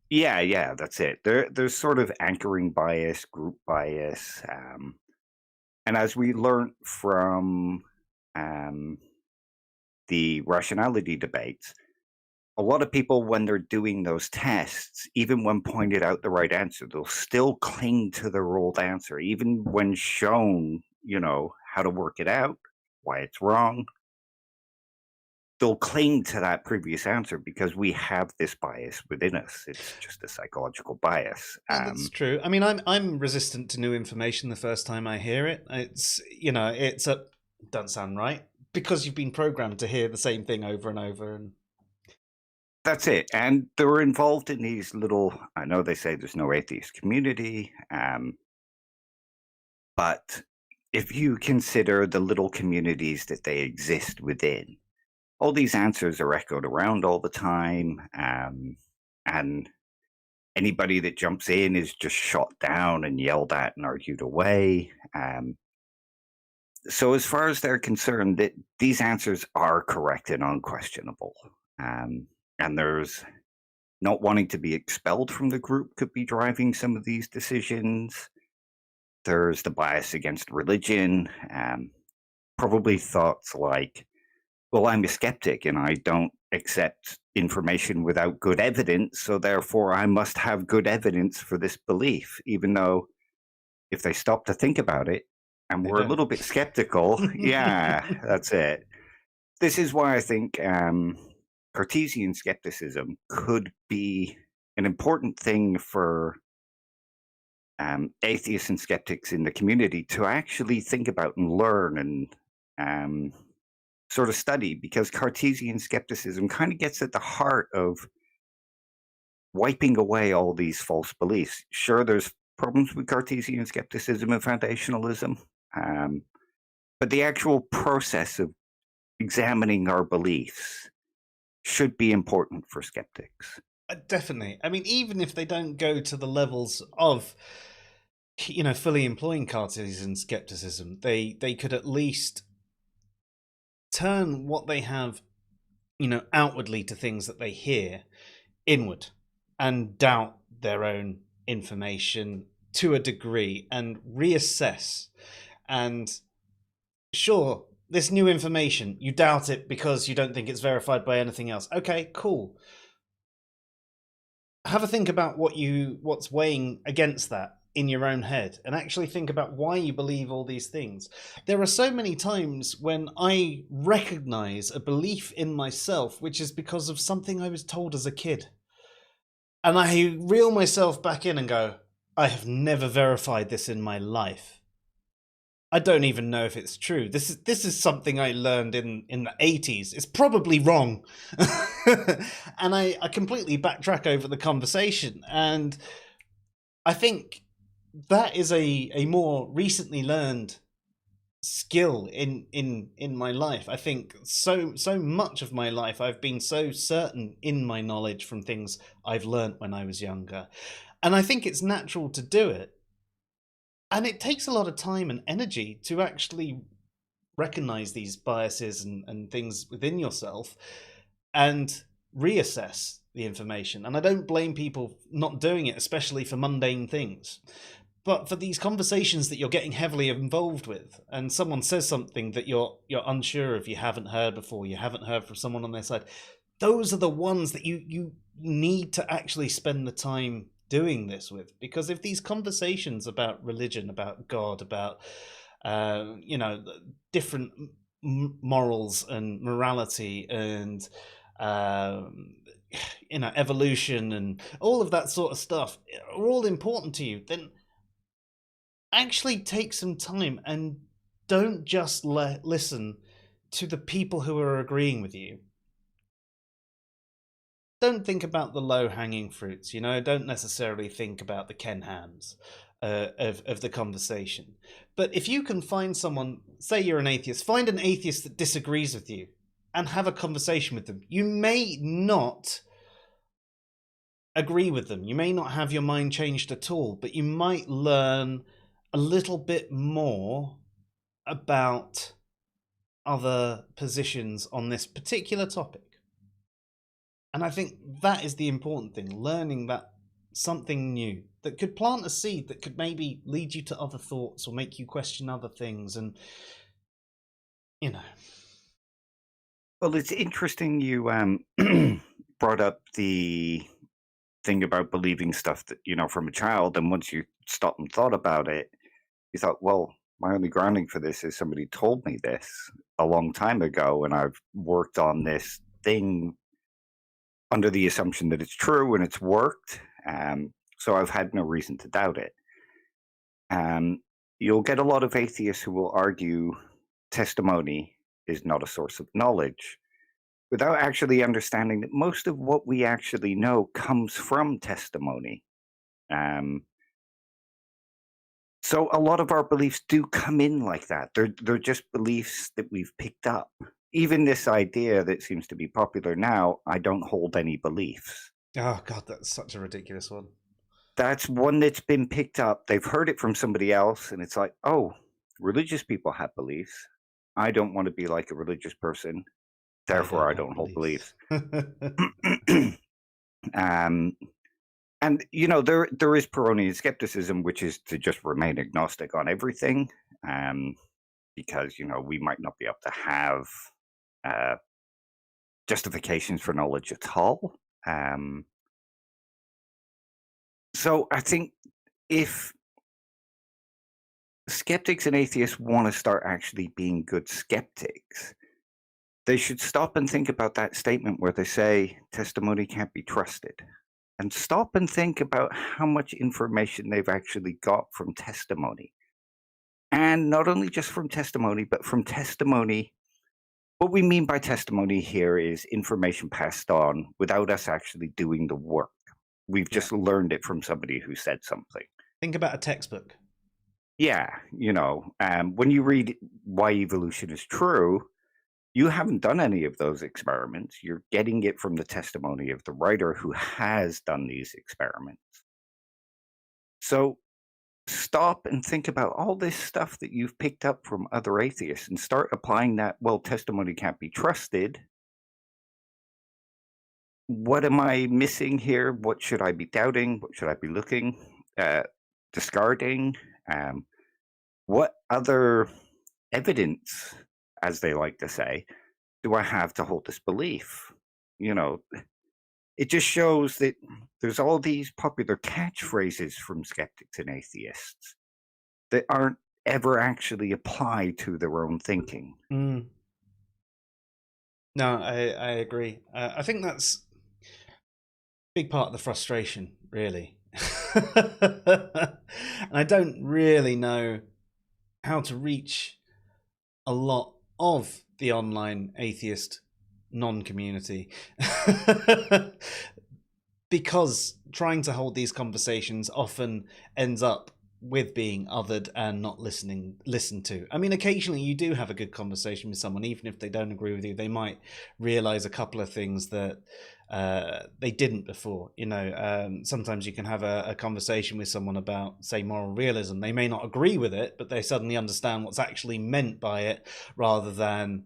S2: Yeah, that's it. There's sort of anchoring bias, group bias, and as we learned from the rationality debates, a lot of people, when they're doing those tests, even when pointed out the right answer, they'll still cling to their old answer, even when shown, how to work it out, why it's wrong. They'll cling to that previous answer because we have this bias within us. It's just a psychological bias.
S1: No, that's true. I mean, I'm resistant to new information the first time I hear it. It's doesn't sound right because you've been programmed to hear the same thing over and over. And
S2: That's it. And they're involved in these little, I know they say there's no atheist community, but if you consider the little communities that they exist within, all these answers are echoed around all the time. And anybody that jumps in is just shot down and yelled at and argued away. So as far as they're concerned, these answers are correct and unquestionable. And there's not wanting to be expelled from the group could be driving some of these decisions. There's the bias against religion, probably thoughts like, well, I'm a skeptic and I don't accept information without good evidence, so therefore I must have good evidence for this belief, even though if they stop to think about it and
S1: they
S2: we're a
S1: don't.
S2: little bit skeptical, yeah, that's it. This is why I think Cartesian skepticism could be an important thing for atheists and skeptics in the community to actually think about and learn and sort of study, because Cartesian skepticism kind of gets at the heart of wiping away all these false beliefs. Sure, there's problems with Cartesian skepticism and foundationalism, but the actual process of examining our beliefs should be important for skeptics.
S1: Definitely. I mean, even if they don't go to the levels of, fully employing Cartesian skepticism, they could at least turn what they have, outwardly to things that they hear inward and doubt their own information to a degree and reassess. And sure, this new information, you doubt it because you don't think it's verified by anything else. Okay, cool. Have a think about what's weighing against that in your own head, and actually think about why you believe all these things. There are so many times when I recognize a belief in myself which is because of something I was told as a kid, and I reel myself back in and go, I have never verified this in my life. I don't even know if it's true. This is something I learned in the 80s. It's probably wrong. And I completely backtrack over the conversation. And I think that is a more recently learned skill in my life. I think so much of my life I've been so certain in my knowledge from things I've learned when I was younger. And I think it's natural to do it. And it takes a lot of time and energy to actually recognize these biases and things within yourself and reassess the information. And I don't blame people not doing it, especially for mundane things. But for these conversations that you're getting heavily involved with, and someone says something that you're unsure of, you haven't heard before, you haven't heard from someone on their side, those are the ones that you need to actually spend the time doing this with. Because if these conversations about religion, about God, about different morals and morality and evolution and all of that sort of stuff are all important to you, then actually take some time and don't just listen to the people who are agreeing with you. Don't think about the low-hanging fruits, don't necessarily think about the Ken Hams of the conversation. But if you can find someone, say you're an atheist, find an atheist that disagrees with you and have a conversation with them. You may not agree with them, you may not have your mind changed at all, but you might learn a little bit more about other positions on this particular topic. And I think that is the important thing, learning that something new that could plant a seed that could maybe lead you to other thoughts or make you question other things. And,
S2: Well, it's interesting you brought up the thing about believing stuff that, from a child, and once you stopped and thought about it, you thought, well, my only grounding for this is somebody told me this a long time ago, and I've worked on this thing under the assumption that it's true and it's worked. So I've had no reason to doubt it. You'll get a lot of atheists who will argue testimony is not a source of knowledge without actually understanding that most of what we actually know comes from testimony. So a lot of our beliefs do come in like that. They're just beliefs that we've picked up. Even this idea that seems to be popular now, I don't hold any beliefs.
S1: Oh, God, that's such a ridiculous one.
S2: That's one that's been picked up. They've heard it from somebody else, and it's like, oh, religious people have beliefs. I don't want to be like a religious person. Therefore, I don't hold beliefs. And there is Pyrrhonian skepticism, which is to just remain agnostic on everything, because we might not be able to have justifications for knowledge at all. So I think if skeptics and atheists want to start actually being good skeptics, they should stop and think about that statement where they say testimony can't be trusted, and stop and think about how much information they've actually got from testimony. And not only just from testimony, but from testimony. What we mean by testimony here is information passed on without us actually doing the work. We've just learned it from somebody who said something.
S1: Think about a textbook.
S2: Yeah, when you read Why Evolution is True, you haven't done any of those experiments. You're getting it from the testimony of the writer who has done these experiments. So stop and think about all this stuff that you've picked up from other atheists and start applying that, well, testimony can't be trusted. What am I missing here? What should I be doubting? What should I be looking at, discarding? What other evidence, as they like to say, do I have to hold this belief? It just shows that there's all these popular catchphrases from skeptics and atheists that aren't ever actually applied to their own thinking.
S1: No, I agree. I think that's a big part of the frustration, really. And I don't really know how to reach a lot of the online atheist non-community because trying to hold these conversations often ends up with being othered and not listened to. I mean, occasionally you do have a good conversation with someone, even if they don't agree with you. They might realize a couple of things that they didn't before. Sometimes you can have a conversation with someone about, say, moral realism. They may not agree with it, but they suddenly understand what's actually meant by it, rather than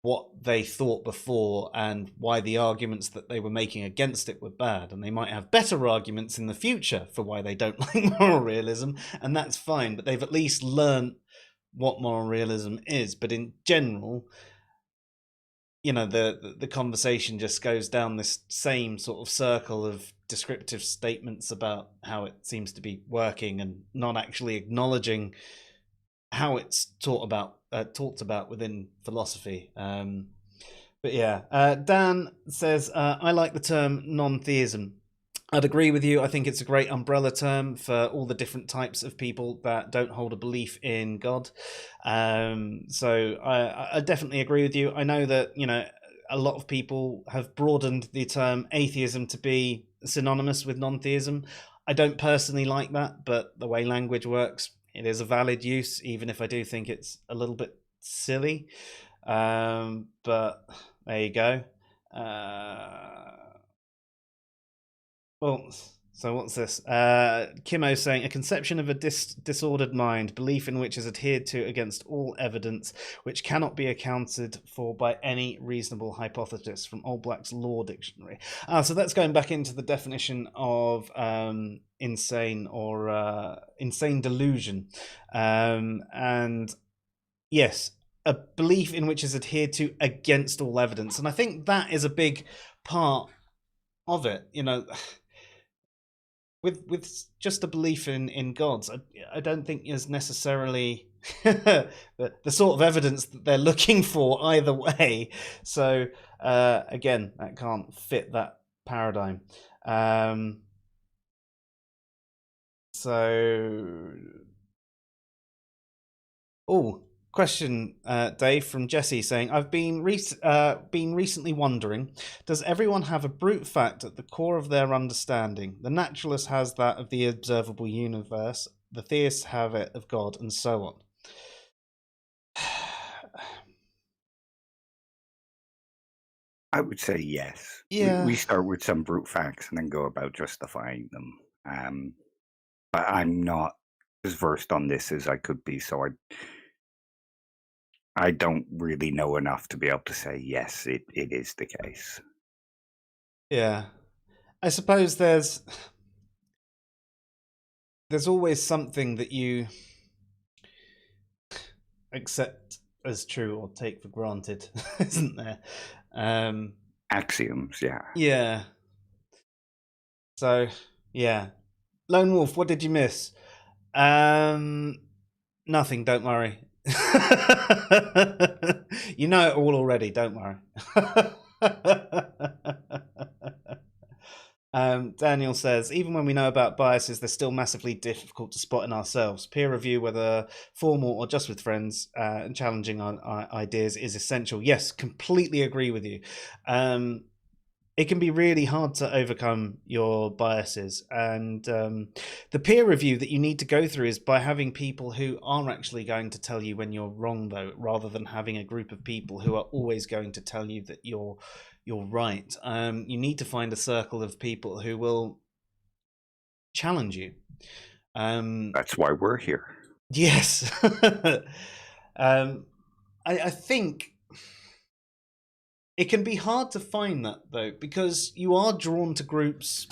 S1: what they thought before and why the arguments that they were making against it were bad. And they might have better arguments in the future for why they don't like moral realism, and that's fine, but they've at least learned what moral realism is. But in general, the conversation just goes down this same sort of circle of descriptive statements about how it seems to be working, and not actually acknowledging how it's talked about within philosophy. But yeah, Dan says, I like the term non-theism. I'd agree with you. I think it's a great umbrella term for all the different types of people that don't hold a belief in God. So I definitely agree with you. I know that, a lot of people have broadened the term atheism to be synonymous with non-theism. I don't personally like that, but the way language works, it is a valid use, even if I do think it's a little bit silly. But there you go. Well, so what's this? Kimo's saying, a conception of a disordered mind, belief in which is adhered to against all evidence, which cannot be accounted for by any reasonable hypothesis, from Old Black's Law Dictionary. So that's going back into the definition of insane or insane delusion. And yes, a belief in which is adhered to against all evidence. And I think that is a big part of it. You know, with just a belief in gods, I don't think is necessarily the sort of evidence that they're looking for either way. So again, that can't fit that paradigm. Question, Dave, from Jesse saying, I've been recently wondering, does everyone have a brute fact at the core of their understanding? The naturalist has that of the observable universe, the theists have it of God, and so on.
S2: I would say yes.
S1: Yeah.
S2: We start with some brute facts and then go about justifying them. But I'm not as versed on this as I could be, so I don't really know enough to be able to say yes, it is the case.
S1: Yeah. I suppose there's always something that you accept as true or take for granted, isn't there?
S2: Axioms, yeah.
S1: Yeah. So, yeah. Lone Wolf, what did you miss? Nothing, don't worry. You know it all already, don't worry. Daniel says, even when we know about biases, they're still massively difficult to spot in ourselves. Peer review, whether formal or just with friends, and challenging our ideas is essential. Yes, completely agree with you. It can be really hard to overcome your biases. And the peer review that you need to go through is by having people who are actually going to tell you when you're wrong, though, rather than having a group of people who are always going to tell you that you're right. You need to find a circle of people who will challenge you.
S2: That's why we're here.
S1: Yes. I think it can be hard to find that, though, because you are drawn to groups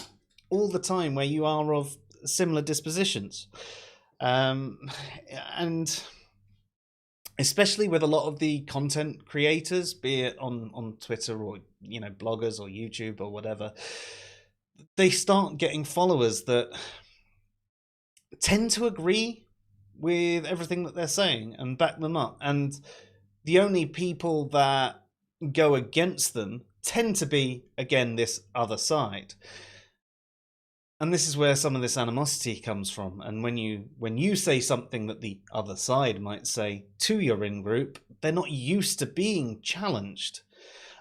S1: all the time where you are of similar dispositions. And especially with a lot of the content creators, be it on Twitter or, you know, bloggers or YouTube or whatever, they start getting followers that tend to agree with everything that they're saying and back them up. And the only people that go against them tend to be, again, this other side. And this is where some of this animosity comes from. And when you say something that the other side might say to your in-group, they're not used to being challenged.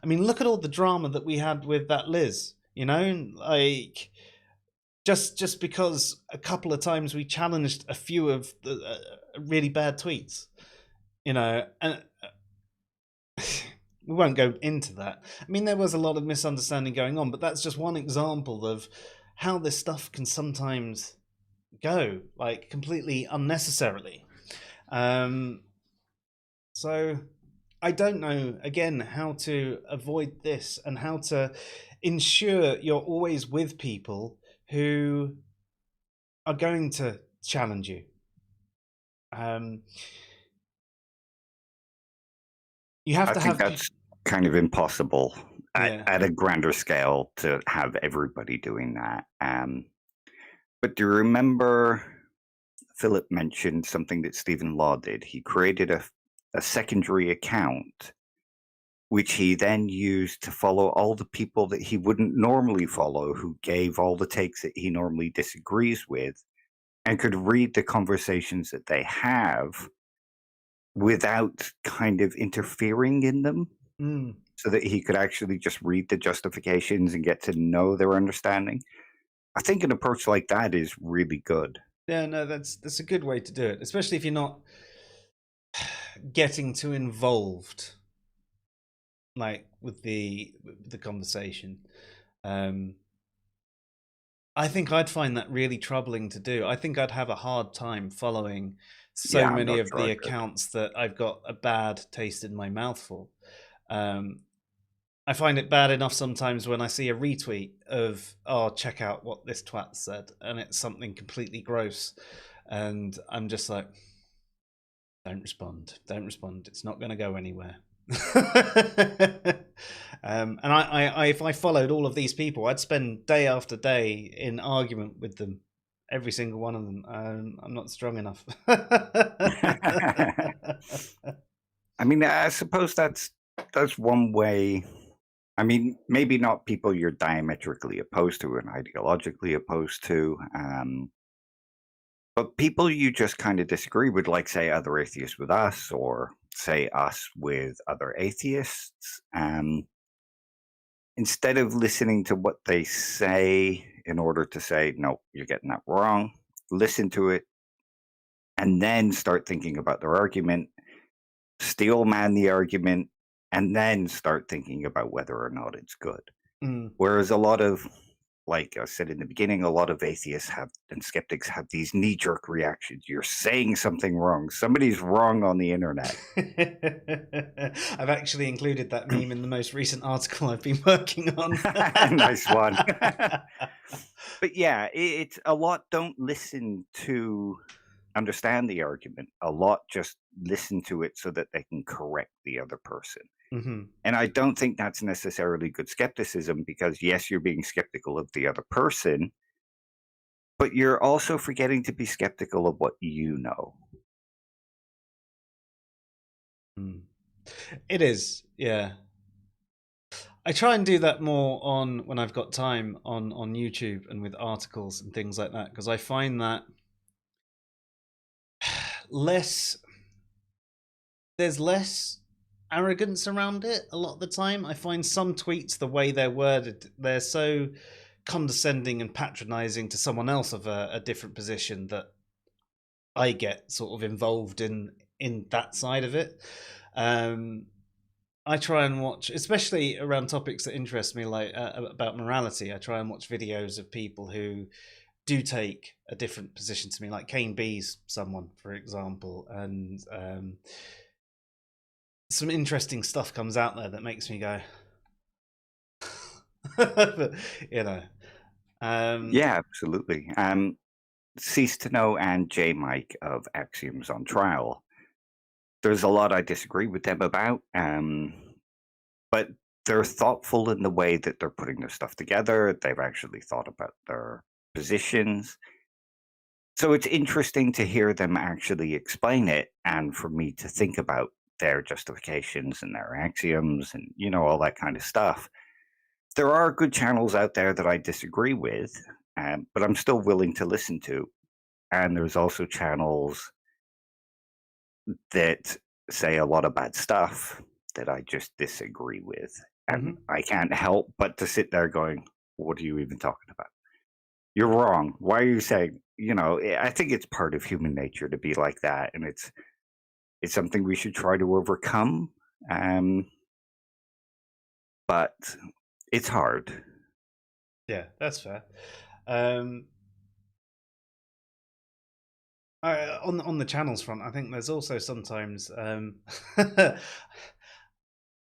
S1: I mean, look at all the drama that we had with that Liz, you know, like just because a couple of times we challenged a few of the really bad tweets, you know, and we won't go into that. I mean, there was a lot of misunderstanding going on, but that's just one example of how this stuff can sometimes go, like, completely unnecessarily. So I don't know, again, how to avoid this and how to ensure you're always with people who are going to challenge you. You have to have.
S2: I think that's kind of impossible
S1: Yeah.
S2: at a grander scale to have everybody doing that. But do you remember Philip mentioned something that Stephen Law did? He created a secondary account, which he then used to follow all the people that he wouldn't normally follow, who gave all the takes that he normally disagrees with, and could read the conversations that they have without kind of interfering in them, so that he could actually just read the justifications and get to know their understanding. I think an approach like that is really good.
S1: Yeah, no, that's a good way to do it, especially if you're not getting too involved, like with the conversation. I think I'd find that really troubling to do. I think I'd have a hard time following so
S2: Yeah, I'm
S1: many
S2: not
S1: of
S2: sure
S1: the
S2: I could.
S1: accounts that I've got a bad taste in my mouth for. I find it bad enough sometimes when I see a retweet of, oh, check out what this twat said, and it's something completely gross. And I'm just like, don't respond. It's not going to go anywhere. And if I followed all of these people, I'd spend day after day in argument with them, every single one of them. I'm not strong enough.
S2: I mean, I suppose that's one way. I mean, maybe not people you're diametrically opposed to and ideologically opposed to, but people you just kind of disagree with, like say other atheists with us, or say us with other atheists. Instead of listening to what they say in order to say, no, you're getting that wrong, listen to it and then start thinking about their argument, steel man the argument, and then start thinking about whether or not it's good.
S1: Mm.
S2: Whereas a lot of, like I said in the beginning, a lot of atheists have and skeptics have these knee jerk reactions. You're saying something wrong. Somebody's wrong on the internet.
S1: I've actually included that meme in the most recent article I've been working on.
S2: Nice one. But yeah, it's a lot. Don't listen to understand the argument. A lot just listen to it so that they can correct the other person.
S1: Mm-hmm.
S2: And I don't think that's necessarily good skepticism, because yes, you're being skeptical of the other person, but you're also forgetting to be skeptical of what you know.
S1: It is, yeah. I try and do that more on when I've got time on YouTube and with articles and things like that, because I find that there's less arrogance around it a lot of the time. I find some tweets, the way they're worded, they're so condescending and patronizing to someone else of a different position that I get sort of involved in that side of it. I try and watch, especially around topics that interest me, like about morality. I try and watch videos of people who do take a different position to me, like Kane B's someone, for example, and some interesting stuff comes out there that makes me go, you know.
S2: Yeah, absolutely. Cease to Know and J Mike of Axioms on Trial. There's a lot I disagree with them about, but they're thoughtful in the way that they're putting their stuff together. They've actually thought about their positions. So it's interesting to hear them actually explain it and for me to think about their justifications and their axioms and, all that kind of stuff. There are good channels out there that I disagree with, but I'm still willing to listen to. And there's also channels that say a lot of bad stuff that I just disagree with. And I can't help but to sit there going, what are you even talking about? You're wrong. Why are you saying, I think it's part of human nature to be like that. And it's something we should try to overcome. But it's hard.
S1: Yeah, that's fair. On the channels front, I think there's also sometimes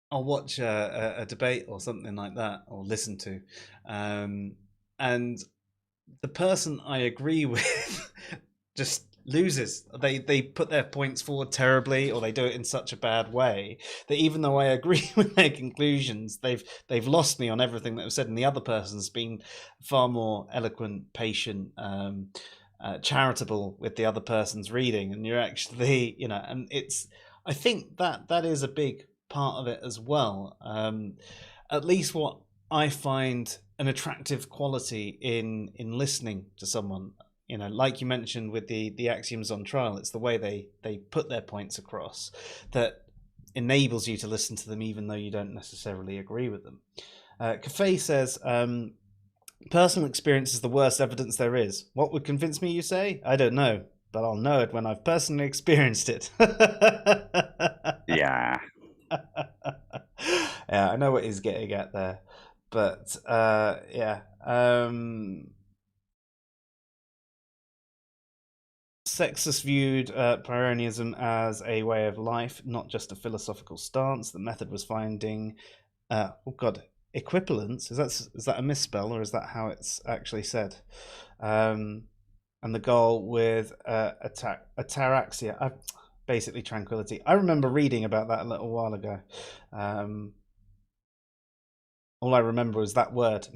S1: I'll watch a debate or something like that, or listen to, and the person I agree with just loses. They put their points forward terribly, or they do it in such a bad way that even though I agree with their conclusions, they've lost me on everything that was said, and the other person's been far more eloquent, patient, charitable with the other person's reading, and you're actually, and it's. I think that is a big part of it as well. At least what I find an attractive quality in listening to someone, like you mentioned with the axioms on trial, it's the way they put their points across that enables you to listen to them even though you don't necessarily agree with them. Cafe says, personal experience is the worst evidence there is. What would convince me, you say? I don't know, but I'll know it when I've personally experienced it.
S2: Yeah.
S1: Yeah, I know what he's getting at there. But yeah. Sexist viewed Pyrrhonism as a way of life, not just a philosophical stance. The method was finding equivalence. Is that a misspell, or is that how it's actually said? And the goal with ataraxia. basically tranquility. I remember reading about that a little while ago. All I remember is that word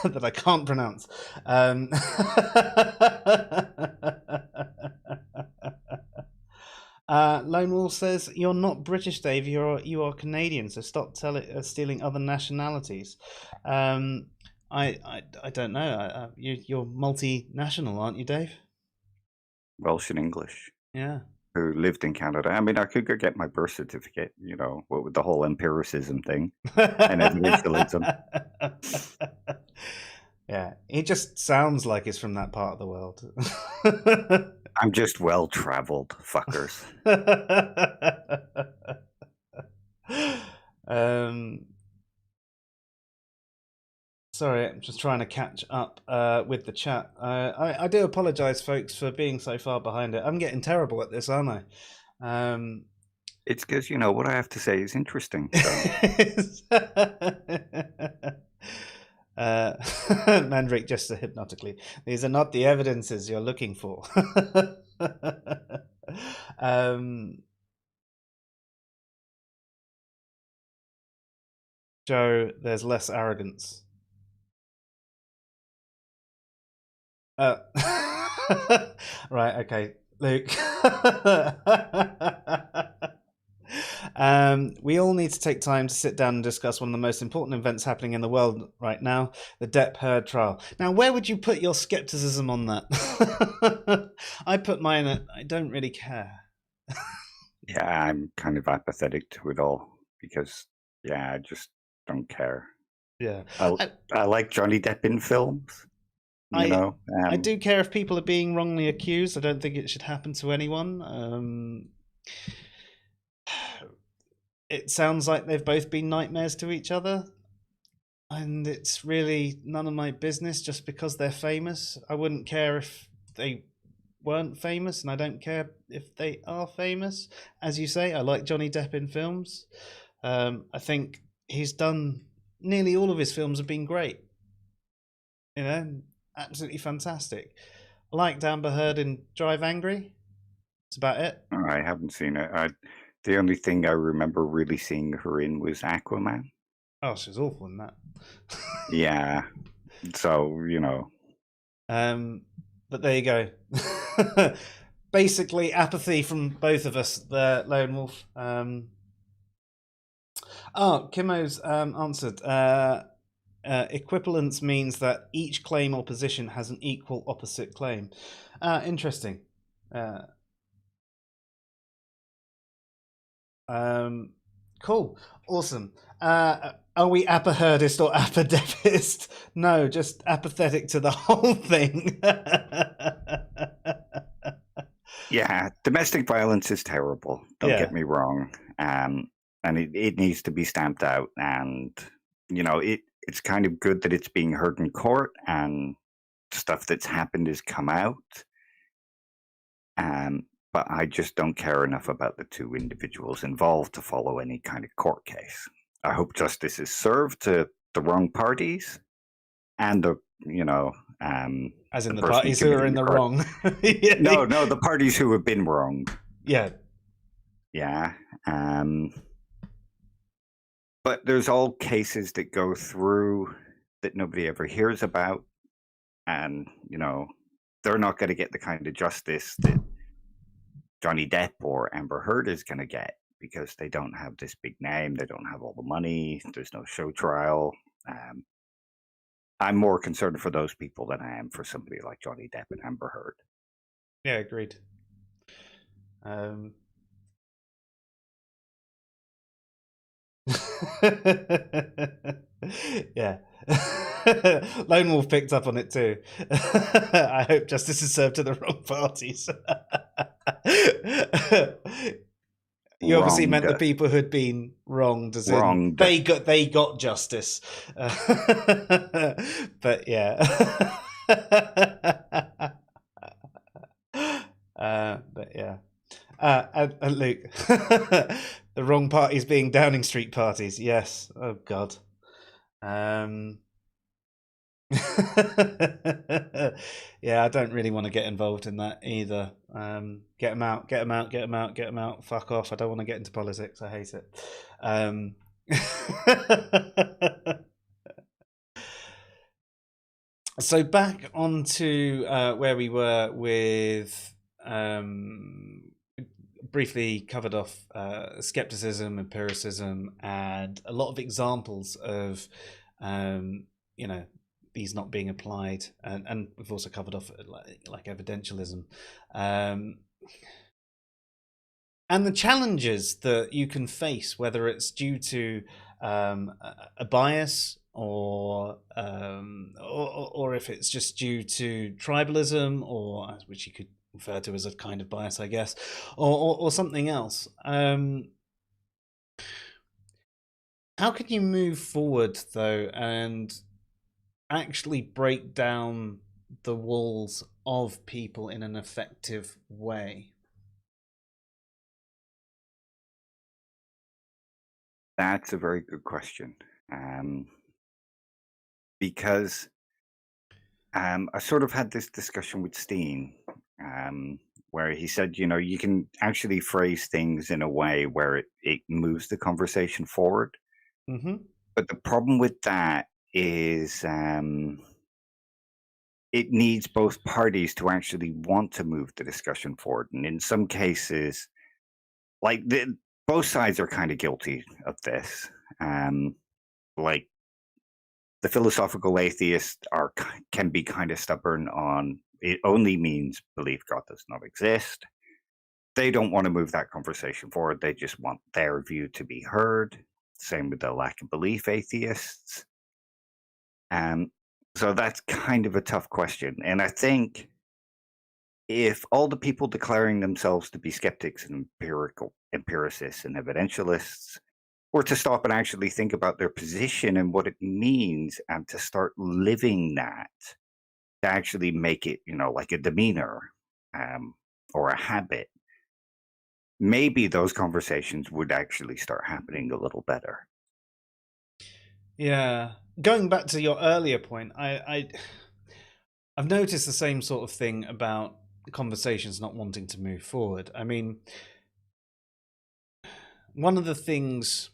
S1: that I can't pronounce. Lone Wolf says, "You're not British, Dave. You are Canadian. So stop stealing other nationalities." I don't know. You're multinational, aren't you, Dave?
S2: Welsh and English.
S1: Yeah.
S2: Who lived in Canada. I mean, I could go get my birth certificate, what with the whole empiricism thing and evidentialism.
S1: Yeah, he just sounds like he's from that part of the world.
S2: I'm just well-traveled, fuckers.
S1: Sorry, I'm just trying to catch up with the chat. I do apologise, folks, for being so far behind it. I'm getting terrible at this, aren't I?
S2: It's because, what I have to say is interesting. So.
S1: Mandrake just hypnotically. These are not the evidences you're looking for. Joe, there's less arrogance. Right, okay. Luke. We all need to take time to sit down and discuss one of the most important events happening in the world right now, the Depp Heard trial. Now, where would you put your skepticism on that? I put mine at, I don't really care.
S2: Yeah, I'm kind of apathetic to it all because, I just don't care.
S1: Yeah.
S2: I like Johnny Depp in films.
S1: I do care if people are being wrongly accused. I don't think it should happen to anyone. It sounds like they've both been nightmares to each other, and it's really none of my business just because they're famous. I wouldn't care if they weren't famous, and I don't care if they are famous. As you say, I like Johnny Depp in films. I think he's done nearly all of his films have been great. Absolutely fantastic. I liked Amber Heard in Drive Angry. That's about it.
S2: I haven't seen it. The only thing I remember really seeing her in was Aquaman.
S1: Oh, she was awful in that.
S2: Yeah. So,
S1: But there you go. Basically, apathy from both of us there, Lone Wolf. Kimo's answered. Equivalence means that each claim or position has an equal opposite claim. Interesting. Cool. Awesome. Are we apaheardist or apadepist? No, just apathetic to the whole thing.
S2: Yeah, domestic violence is terrible. Don't get me wrong. And it needs to be stamped out. And, it's kind of good that it's being heard in court and stuff that's happened has come out. But I just don't care enough about the two individuals involved to follow any kind of court case. I hope justice is served to the wrong parties and
S1: as in the parties who are in the wrong.
S2: No, the parties who have been wronged.
S1: Yeah.
S2: Yeah. But there's all cases that go through that nobody ever hears about. And, they're not going to get the kind of justice that Johnny Depp or Amber Heard is going to get because they don't have this big name. They don't have all the money. There's no show trial. I'm more concerned for those people than I am for somebody like Johnny Depp and Amber Heard.
S1: Yeah, agreed. Yeah. Lone Wolf picked up on it too. I hope justice is served to the wrong parties. You obviously meant the people who'd been wronged, as in they got justice. But yeah. But yeah. And Luke, the wrong parties being Downing Street parties. Yes. Oh God. Yeah, I don't really want to get involved in that either. Get them out, get them out, get them out, get them out. Fuck off. I don't want to get into politics. I hate it. Um, so back onto where we were with briefly covered off skepticism, empiricism, and a lot of examples of you know, these not being applied, and we've also covered off like evidentialism, and the challenges that you can face, whether it's due to a bias or if it's just due to tribalism, or which you could refer to as a kind of bias, I guess, or something else. How can you move forward though and actually break down the walls of people in an effective way?
S2: That's a very good question. Because I sort of had this discussion with Steen, where he said, you know, you can actually phrase things in a way where it moves the conversation forward.
S1: Mm-hmm.
S2: But the problem with that is it needs both parties to actually want to move the discussion forward. And in some cases, like both sides are kind of guilty of this. Like the philosophical atheists can be kind of stubborn on it only means believe God does not exist. They don't want to move that conversation forward. They just want their view to be heard. Same with the lack of belief atheists. So that's kind of a tough question. And I think if all the people declaring themselves to be skeptics and empiricists and evidentialists were to stop and actually think about their position and what it means and to start living that, to actually make it, you know, like a demeanor or a habit, maybe those conversations would actually start happening a little better.
S1: Yeah, going back to your earlier point, I've noticed the same sort of thing about conversations not wanting to move forward. I mean, one of the things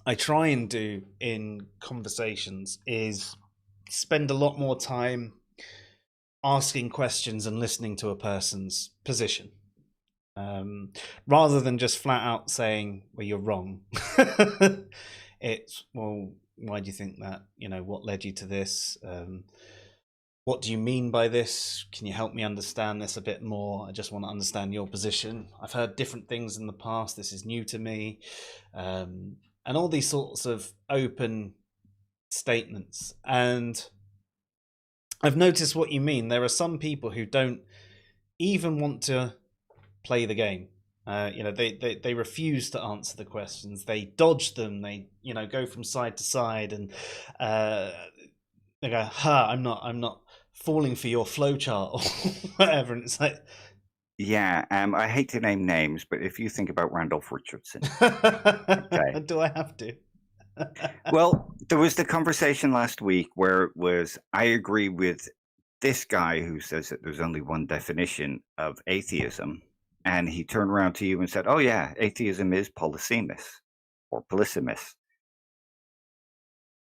S1: I try and do in conversations is spend a lot more time asking questions and listening to a person's position, rather than just flat out saying, well, you're wrong. It's, well, why do you think that? You know, what led you to this? What do you mean by this? Can you help me understand this a bit more? I just want to understand your position. I've heard different things in the past. This is new to me. And all these sorts of open statements. And I've noticed what you mean. There are some people who don't even want to play the game. You know, they refuse to answer the questions. They dodge them. They, you know, go from side to side, and they go, "Ha, I'm not falling for your flowchart," or whatever. And it's like,
S2: Yeah, I hate to name names, but if you think about Randolph Richardson, okay.
S1: do I have to?
S2: Well, there was the conversation last week where it was, I agree with this guy who says that there's only one definition of atheism. And he turned around to you and said, oh, yeah, atheism is polysemous or polysemous.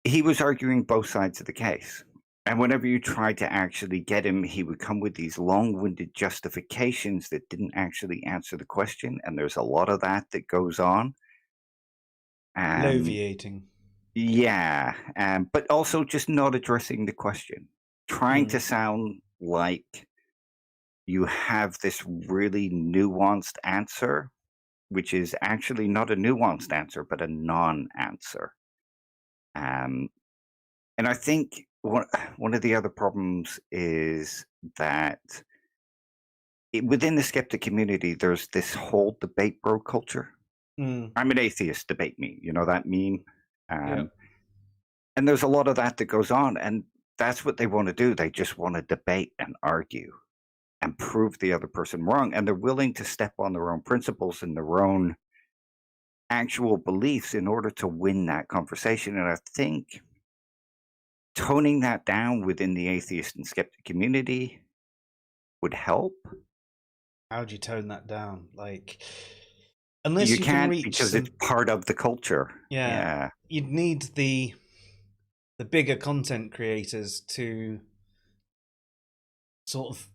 S2: He was arguing both sides of the case. And whenever you tried to actually get him, he would come with these long winded justifications that didn't actually answer the question. And there's a lot of that that goes on.
S1: Bloviating.
S2: Yeah, but also just not addressing the question, trying to sound like you have this really nuanced answer, which is actually not a nuanced answer, but a non-answer. And I think one of the other problems is that within the skeptic community, there's this whole debate bro culture. I'm an atheist, debate me. You know that meme?
S1: Yeah.
S2: And there's a lot of that that goes on, and that's what they want to do. They just want to debate and argue and prove the other person wrong, and they're willing to step on their own principles and their own actual beliefs in order to win that conversation. And I think toning that down within the atheist and skeptic community would help.
S1: How do you tone that down? Like, unless
S2: You
S1: you can
S2: can't
S1: reach
S2: because it's
S1: some,
S2: part of the culture.
S1: yeah,
S2: Yeah.
S1: you'd need the bigger content creators to sort of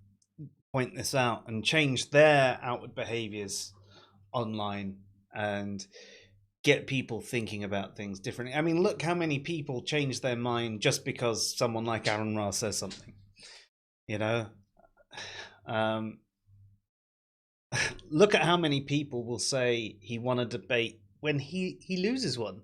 S1: point this out and change their outward behaviors online and get people thinking about things differently. I mean, look how many people change their mind just because someone like Aaron Ra says something, you know? Um, look at how many people will say he won a debate when he loses one.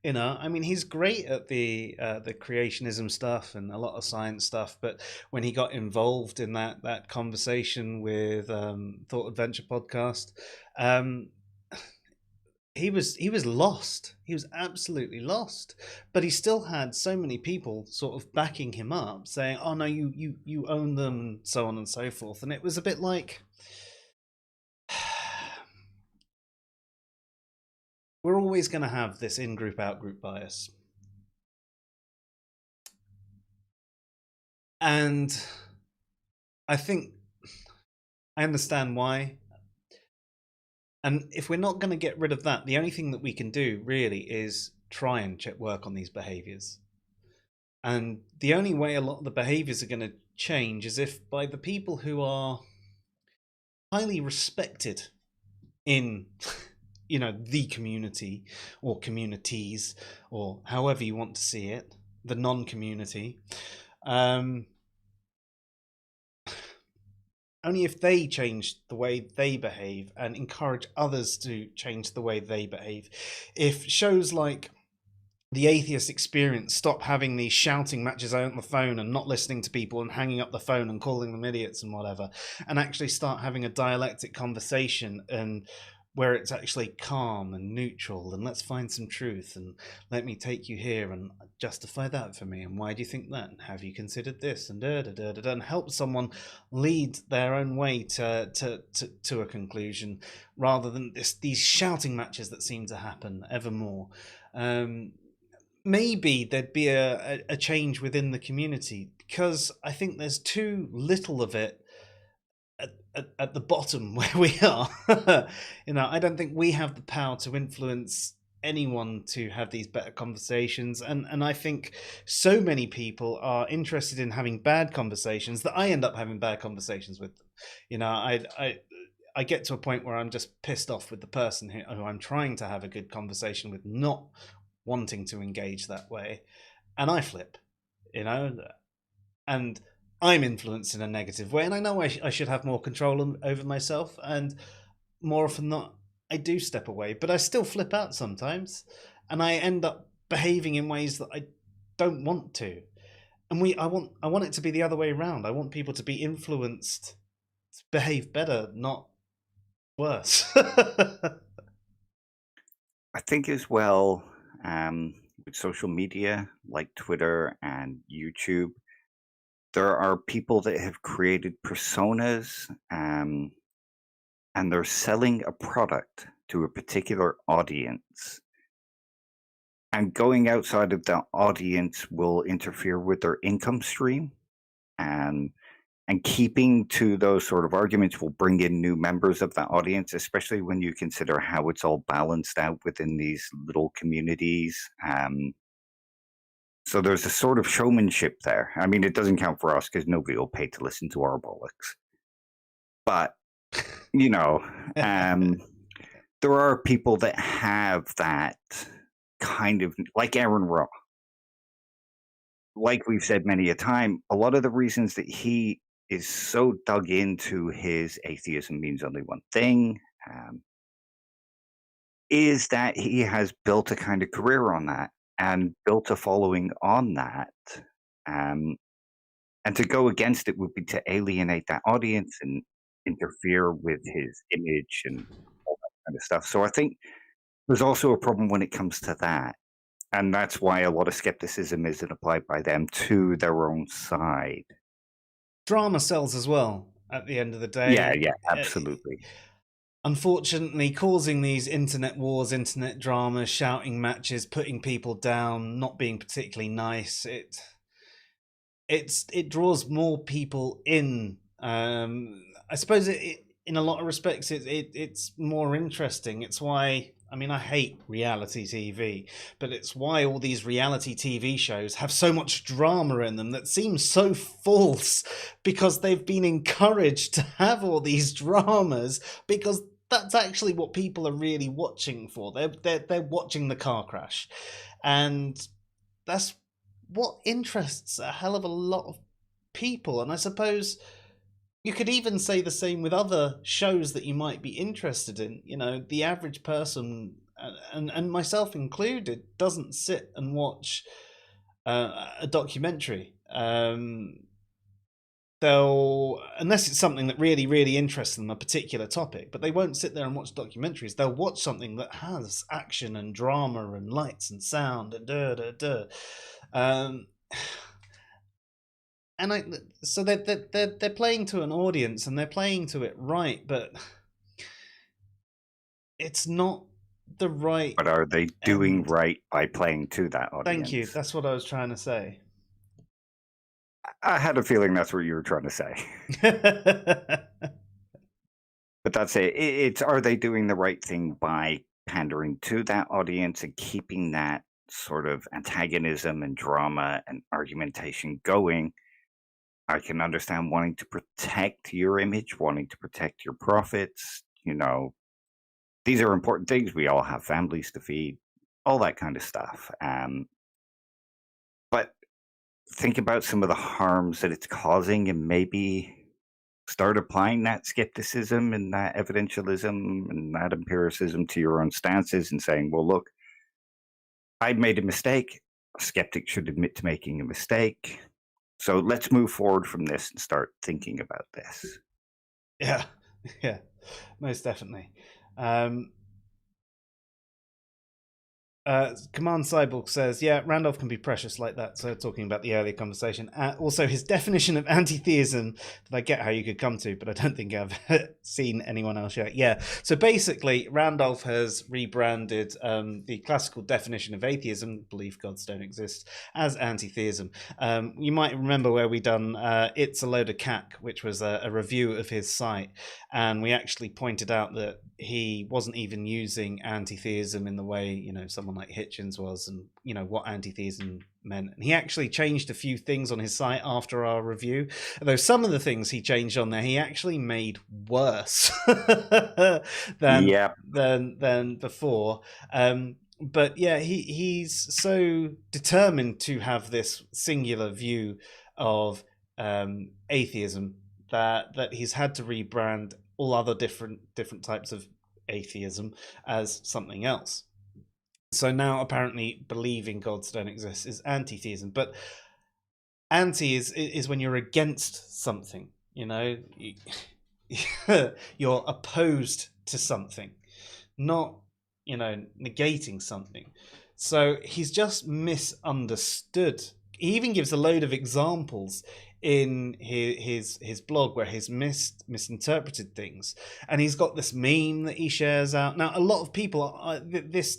S1: You know, I mean, he's great at the creationism stuff and a lot of science stuff, but when he got involved in that conversation with Thought Adventure podcast, um, he was lost. He was absolutely lost, but he still had so many people sort of backing him up, saying, "Oh no, you own them," and so on and so forth. And it was a bit like, we're always going to have this in-group out-group bias, and I think I understand why. And if we're not going to get rid of that, the only thing that we can do really is try and work on these behaviors. And the only way a lot of the behaviors are going to change is if by the people who are highly respected in the community or communities or however you want to see it, the non-community, um, only if they change the way they behave and encourage others to change the way they behave. If shows like the atheist experience stop having these shouting matches out on the phone and not listening to people and hanging up the phone and calling them idiots and whatever, and actually start having a dialectic conversation and where it's actually calm and neutral and let's find some truth and let me take you here and justify that for me and why do you think that and have you considered this and and help someone lead their own way to a conclusion rather than these shouting matches that seem to happen ever more. Maybe there'd be a change within the community because I think there's too little of it at the bottom where we are. I don't think we have the power to influence anyone to have these better conversations, and I think so many people are interested in having bad conversations that I end up having bad conversations with them. I get to a point where I'm just pissed off with the person who I'm trying to have a good conversation with, not wanting to engage that way, and I flip, and I'm influenced in a negative way, and I know I should have more control over myself, and more often than not, I do step away, but I still flip out sometimes, and I end up behaving in ways that I don't want to. And I want it to be the other way around. I want people to be influenced to behave better, not worse.
S2: I think as well, with social media like Twitter and YouTube, there are people that have created personas, and they're selling a product to a particular audience. And going outside of that audience will interfere with their income stream. And and keeping to those sort of arguments will bring in new members of that audience, especially when you consider how it's all balanced out within these little communities. So there's a sort of showmanship there. I mean, it doesn't count for us because nobody will pay to listen to our bollocks. But, you know, um, there are people that have that kind of, like Aaron Rowe. Like we've said many a time, a lot of the reasons that he is so dug into his atheism means only one thing, um, is that he has built a kind of career on that and built a following on that. Um, and to go against it would be to alienate that audience and interfere with his image and all that kind of stuff. So I think there's also a problem when it comes to that. And that's why a lot of skepticism isn't applied by them to their own side.
S1: Drama sells as well at the end of the
S2: Yeah,
S1: day.
S2: yeah, absolutely.
S1: Unfortunately, causing these internet wars, internet dramas, shouting matches, putting people down, not being particularly nice, it draws more people in. I suppose in a lot of respects it's more interesting. It's why, I mean, I hate reality TV, but it's why all these reality TV shows have so much drama in them that seems so false, because they've been encouraged to have all these dramas, because that's actually what people are really watching for. They're watching the car crash, and that's what interests a hell of a lot of people. And I suppose you could even say the same with other shows that you might be interested in. You know, the average person, and myself included, doesn't sit and watch a documentary. They'll, unless it's something that really, really interests them, a particular topic, but they won't sit there and watch documentaries. They'll watch something that has action and drama and lights and sound and and so they're playing to an audience, and they're playing to it right, but it's not the right.
S2: But are they doing right by playing to that audience?
S1: Thank you. That's what I was trying to say.
S2: I had a feeling that's what you were trying to say. But that's it. It's, are they doing the right thing by pandering to that audience and keeping that sort of antagonism and drama and argumentation going? I can understand wanting to protect your image, wanting to protect your profits. You know, these are important things. We all have families to feed, all that kind of stuff. But think about some of the harms that it's causing, and maybe start applying that skepticism and that evidentialism and that empiricism to your own stances and saying, well, look, I made a mistake. A skeptic should admit to making a mistake. So let's move forward from this and start thinking about this.
S1: Yeah, yeah, most definitely. Command Cyborg says, yeah, Randolph can be precious like that. So talking about the earlier conversation. Also, his definition of anti-theism that I get how you could come to, but I don't think I've seen anyone else yet. Yeah. So basically, Randolph has rebranded the classical definition of atheism, belief gods don't exist, as anti-theism. You might remember where we done It's a Load of Cack, which was a review of his site. And we actually pointed out that he wasn't even using anti-theism in the way, you know, someone like Hitchens was, and, you know, what anti-theism meant. And he actually changed a few things on his site after our review, although some of the things he changed on there he actually made worse than before. But yeah, he's so determined to have this singular view of atheism that he's had to rebrand all other different types of atheism as something else. So now apparently believing gods don't exist is anti-theism, but anti is when you're against something, you know, you're opposed to something, not, you know, negating something. So he's just misunderstood. He even gives a load of examples in his blog where he's misinterpreted things, and he's got this meme that he shares out. Now, a lot of people, this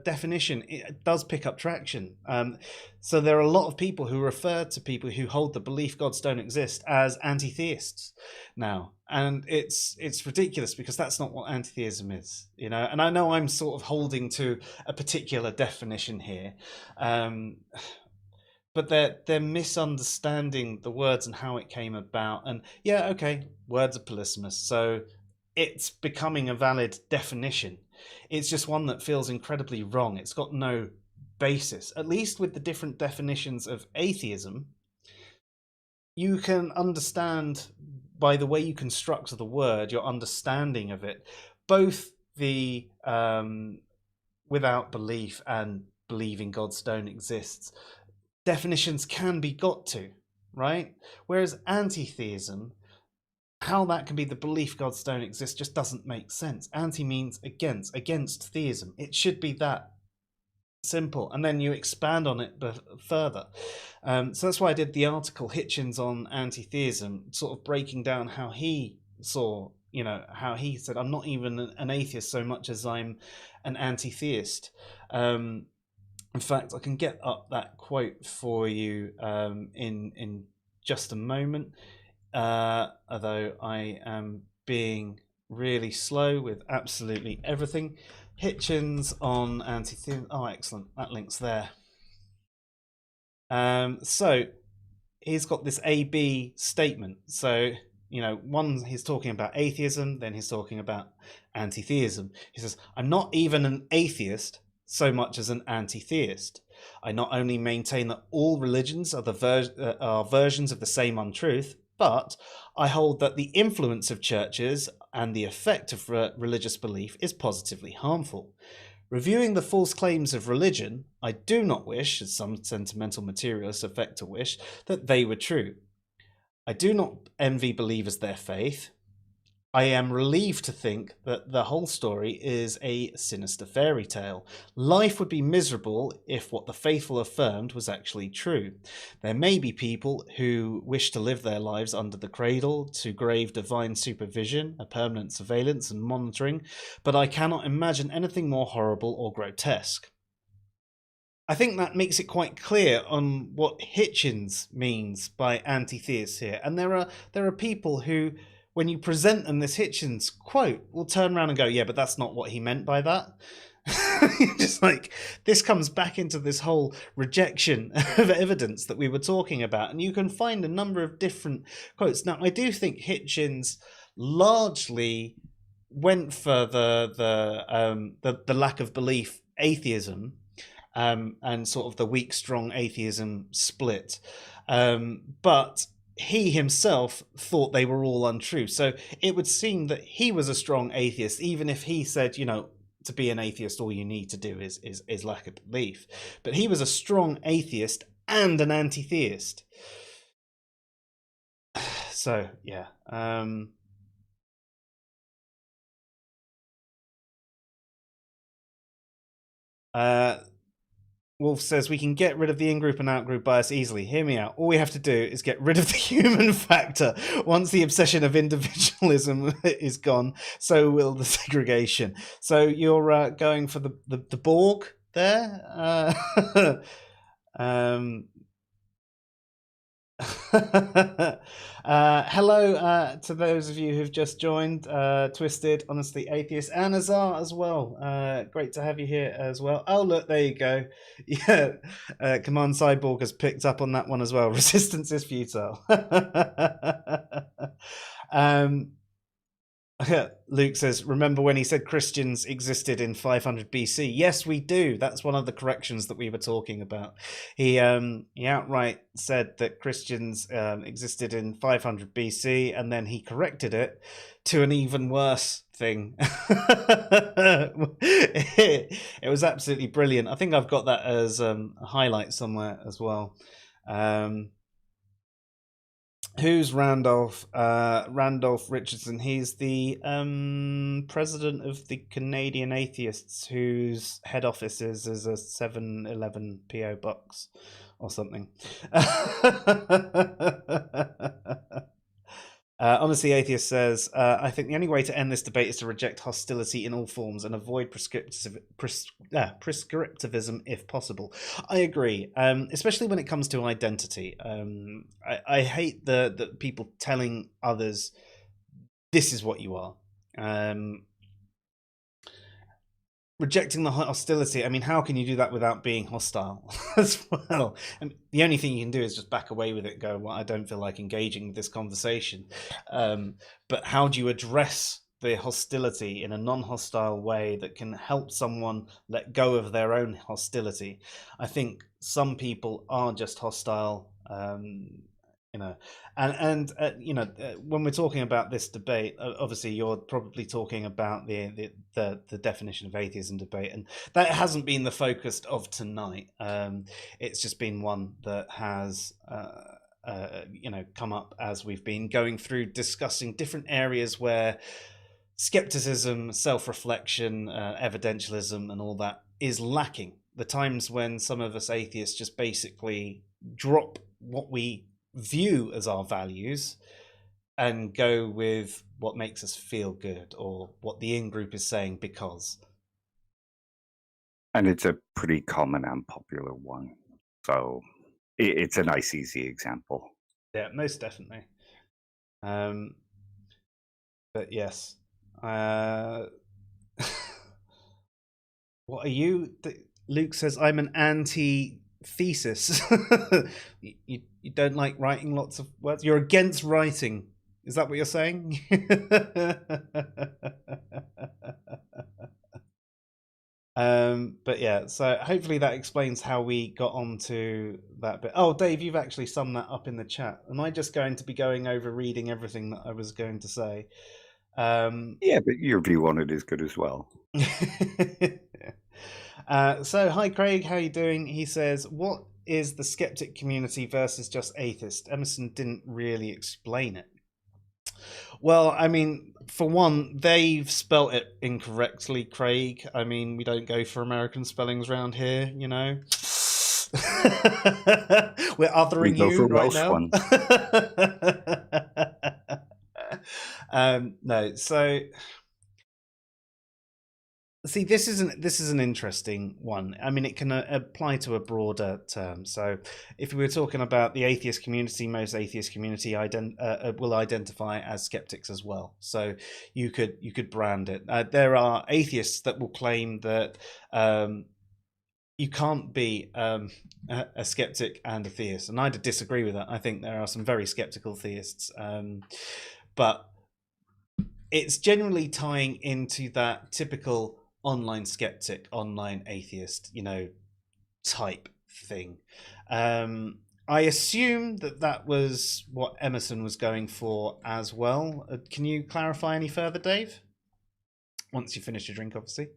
S1: definition, it does pick up traction. So there are a lot of people who refer to people who hold the belief gods don't exist as anti-theists now, and it's ridiculous, because that's not what anti-theism is, you know. And I know I'm sort of holding to a particular definition here, but they're misunderstanding the words and how it came about. And yeah, okay, words are polysemous, so it's becoming a valid definition. It's just one that feels incredibly wrong. It's got no basis. At least with the different definitions of atheism, you can understand by the way you construct the word, your understanding of it, both the without belief and believing gods don't exist definitions can be got to, right? Whereas anti-theism, how that can be the belief gods don't exist just doesn't make sense. Anti means against theism. It should be that simple, and then you expand on it further. So that's why I did the article Hitchens on anti-theism, sort of breaking down how he saw, you know, how he said, I'm not even an atheist so much as I'm an anti-theist. In fact, I can get up that quote for you in just a moment. Although I am being really slow with absolutely everything. Hitchens on anti-theism. Oh, excellent. That link's there. So he's got this A-B statement. So, one, he's talking about atheism, then he's talking about anti-theism. He says, I'm not even an atheist so much as an anti-theist. I not only maintain that all religions are are versions of the same untruth, but I hold that the influence of churches and the effect of religious belief is positively harmful. Reviewing the false claims of religion, I do not wish, as some sentimental materialists affect to wish, that they were true. I do not envy believers their faith. I am relieved to think that the whole story is a sinister fairy tale. Life would be miserable if what the faithful affirmed was actually true. There may be people who wish to live their lives under the cradle, to grave divine supervision, a permanent surveillance and monitoring, but I cannot imagine anything more horrible or grotesque. I think that makes it quite clear on what Hitchens means by anti-theist here. And there are people who, when you present them this Hitchens quote, will turn around and go, yeah, but that's not what he meant by that. Just like, this comes back into this whole rejection of evidence that we were talking about. And you can find a number of different quotes. Now, I do think Hitchens largely went for the lack of belief atheism, and sort of the weak strong atheism split, but he himself thought they were all untrue. So it would seem that he was a strong atheist, even if he said, to be an atheist, all you need to do is lack of belief. But he was a strong atheist and an anti-theist. So yeah. Wolf says we can get rid of the in-group and out-group bias easily. Hear me out. All we have to do is get rid of the human factor. Once the obsession of individualism is gone, so will the segregation. So you're going for the Borg there? Hello to those of you who've just joined. Twisted, Honestly Atheist, and Azar as well. Great to have you here as well. Oh, look, there you go. Yeah, Command Cyborg has picked up on that one as well. Resistance is futile. Luke says, remember when he said Christians existed in 500 BC? Yes, we do. That's one of the corrections that we were talking about. He outright said that Christians existed in 500 BC, and then he corrected it to an even worse thing. It was absolutely brilliant. I think I've got that as a highlight somewhere as well. Who's Randolph? Randolph Richardson. He's the president of the Canadian Atheists, whose head office is a 7-Eleven PO box or something. Honestly, Atheist says, I think the only way to end this debate is to reject hostility in all forms and avoid prescriptivism if possible. I agree, especially when it comes to identity. I hate the people telling others, this is what you are. Rejecting the hostility, I mean, how can you do that without being hostile as well? And the only thing you can do is just back away with it, go, well, I don't feel like engaging with this conversation. But how do you address the hostility in a non-hostile way that can help someone let go of their own hostility? I think some people are just hostile, and when we're talking about this debate, obviously you're probably talking about the definition of atheism debate, and that hasn't been the focus of tonight. It's just been one that has come up as we've been going through discussing different areas where skepticism, self-reflection, evidentialism, and all that is lacking. The times when some of us atheists just basically drop what we view as our values and go with what makes us feel good or what the in-group is saying because.
S2: And it's a pretty common and popular one. So it's a nice, easy example.
S1: Yeah, most definitely. But yes. What are you? Luke says, I'm an anti-thesis. You don't like writing lots of words? You're against writing. Is that what you're saying? But yeah, so hopefully that explains how we got onto that bit. Oh, Dave, you've actually summed that up in the chat. Am I just going to be going over reading everything that I was going to say?
S2: Yeah, but your view on it is good as well.
S1: So, hi Craig, how you doing? He says, what is the skeptic community versus just atheist? Emerson didn't really explain it. Well, I mean, for one, they've spelt it incorrectly, Craig. I mean, we don't go for American spellings around here, you know. We're
S2: We
S1: othering
S2: go
S1: you
S2: for
S1: right
S2: Welsh
S1: now.
S2: ones.
S1: No, so see, this is an interesting one. I mean, it can apply to a broader term. So, if we were talking about the atheist community, most atheist community will identify as skeptics as well. So, you could brand it. There are atheists that will claim that you can't be a skeptic and a theist, and I disagree with that. I think there are some very skeptical theists, but it's generally tying into that typical online skeptic, online atheist, type thing. I assume that was what Emerson was going for as well. Can you clarify any further, Dave? Once you finish your drink, obviously.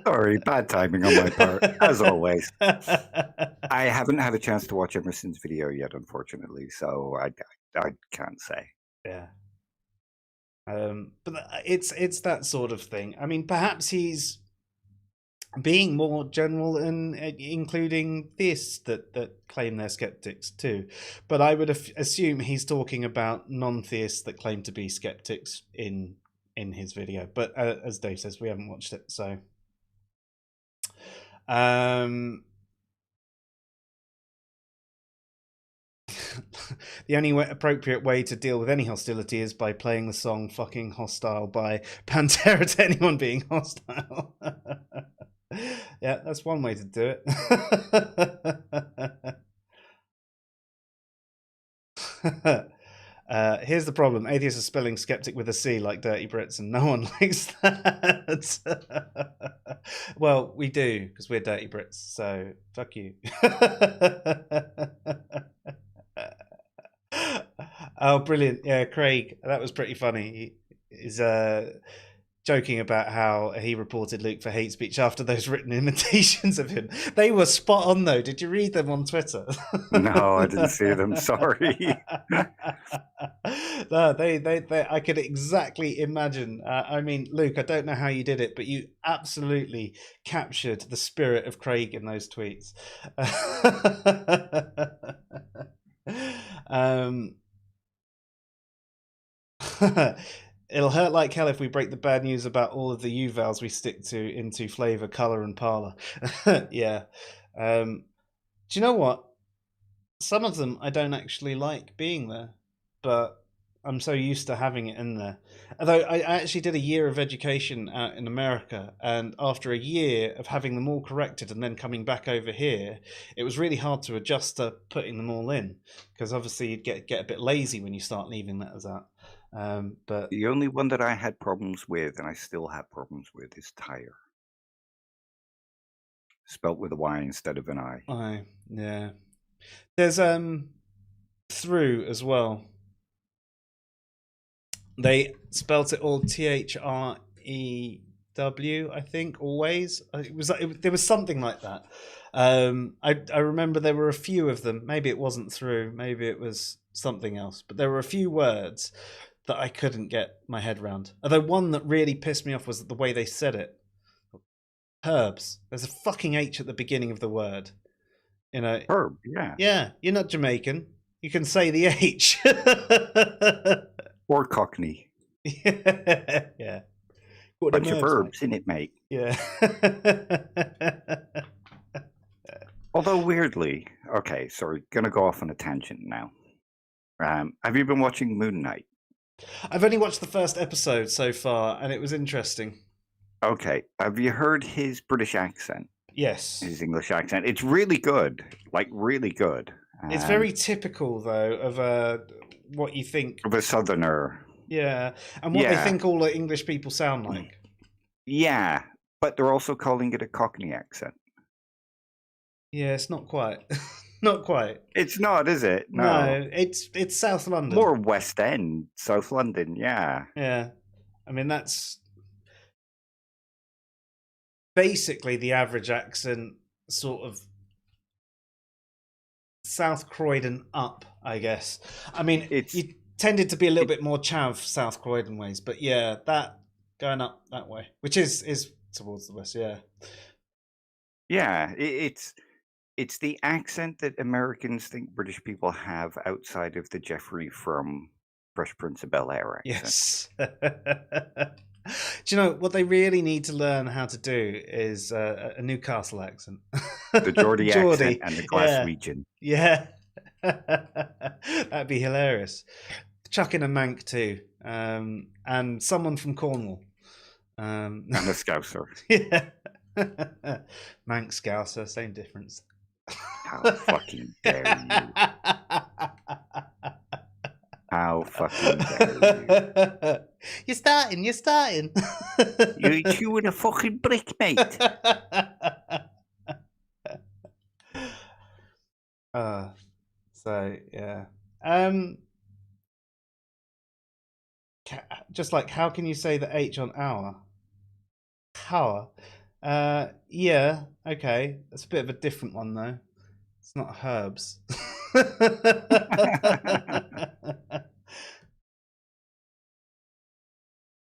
S2: Sorry, bad timing on my part, as always. I haven't had a chance to watch Emerson's video yet, unfortunately, so I can't say.
S1: Yeah. But it's that sort of thing. I mean, perhaps he's being more general and including theists that claim they're skeptics too. But I would assume he's talking about non-theists that claim to be skeptics in his video. But as Dave says, we haven't watched it, so. The only appropriate way to deal with any hostility is by playing the song Fucking Hostile by Pantera to anyone being hostile. Yeah, that's one way to do it. Here's the problem. Atheists are spelling skeptic with a C like dirty Brits, and no one likes that. Well, we do, because we're dirty Brits, so fuck you. Oh, brilliant. Yeah, Craig, that was pretty funny. He's joking about how he reported Luke for hate speech after those written imitations of him. They were spot on, though. Did you read them on Twitter?
S2: No, I didn't see them. Sorry.
S1: No, they. I could exactly imagine. I mean, Luke, I don't know how you did it, but you absolutely captured the spirit of Craig in those tweets. It'll hurt like hell if we break the bad news about all of the U vowels we stick to into flavor, color, and parlor. Yeah. Do you know what? Some of them I don't actually like being there, but I'm so used to having it in there. Although I actually did a year of education out in America, and after a year of having them all corrected and then coming back over here, it was really hard to adjust to putting them all in, because obviously you'd get a bit lazy when you start leaving letters out. But
S2: The only one that I had problems with, and I still have problems with, is tire. Spelt with a Y instead of an I.
S1: yeah, there's through as well. They spelt it all THREW, I think. Always, there was something like that. I remember there were a few of them. Maybe it wasn't through. Maybe it was something else. But there were a few words that I couldn't get my head around. Although one that really pissed me off was the way they said it. Herbs. There's a fucking H at the beginning of the word.
S2: Herb, yeah.
S1: Yeah, you're not Jamaican. You can say the H.
S2: Or Cockney.
S1: Yeah. What them
S2: Bunch of
S1: herbs, mate?
S2: herbs in it, mate.
S1: Yeah.
S2: Although weirdly, okay, sorry, gonna go off on a tangent now. Have you been watching Moon Knight?
S1: I've only watched the first episode so far, and it was interesting.
S2: Okay, have you heard his British accent?
S1: Yes.
S2: His English accent? It's really good, like really good.
S1: It's very typical, though, of what you think.
S2: Of a southerner.
S1: Yeah, and what they think all the English people sound like.
S2: Yeah, but they're also calling it a Cockney accent.
S1: Yeah, it's not quite. Not quite.
S2: It's not, is it?
S1: No, it's South London.
S2: More West End, South London, yeah.
S1: Yeah. I mean, that's basically the average accent, sort of South Croydon up, I guess. I mean, you tended to be a little bit more chav South Croydon ways, but yeah, that going up that way, which is towards the west, yeah.
S2: Yeah, it's the accent that Americans think British people have outside of the Jeffrey from Fresh Prince of Bel-Air accent.
S1: Yes. Do you know what they really need to learn how to do is a Newcastle accent.
S2: The Geordie accent and the Glaswegian.
S1: Yeah. That'd be hilarious. Chuck in a Manc too. And someone from Cornwall.
S2: And a Scouser.
S1: Yeah. Manc Scouser, same difference.
S2: How fucking dare you. How fucking dare you.
S1: You're starting.
S2: You're chewing a fucking brick, mate.
S1: So yeah. Just like, how can you say the H on hour? Hour. Yeah, okay. That's a bit of a different one though. It's not herbs.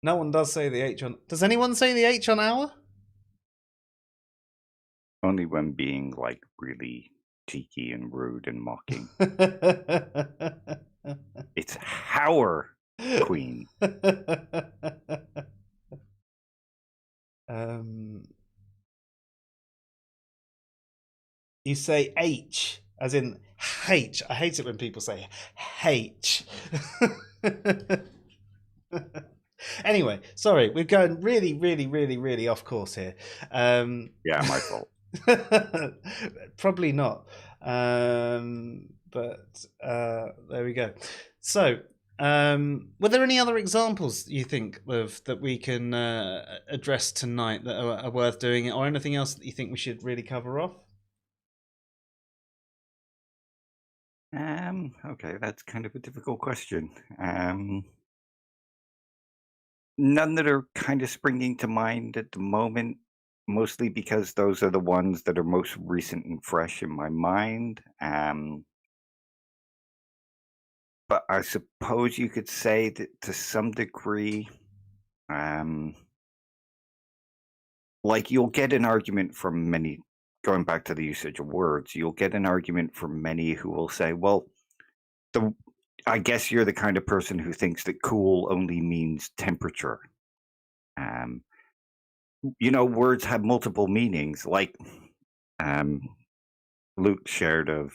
S1: No one does say the H on. Does anyone say the H on hour?
S2: Only when being like really cheeky and rude and mocking. It's Hour, Queen.
S1: You say H, as in H. I hate it when people say H. Anyway, sorry, we're going really off course here.
S2: Yeah, my fault.
S1: Probably not. But there we go. So, were there any other examples you think of that we can address tonight that are worth doing, or anything else that you think we should really cover off?
S2: Okay, that's kind of a difficult question. None that are kind of springing to mind at the moment, mostly because those are the ones that are most recent and fresh in my mind. But I suppose you could say that to some degree, like you'll get an argument from many, going back to the usage of words, you'll get an argument from many who will say, well, I guess you're the kind of person who thinks that cool only means temperature. Words have multiple meanings, like Luke shared of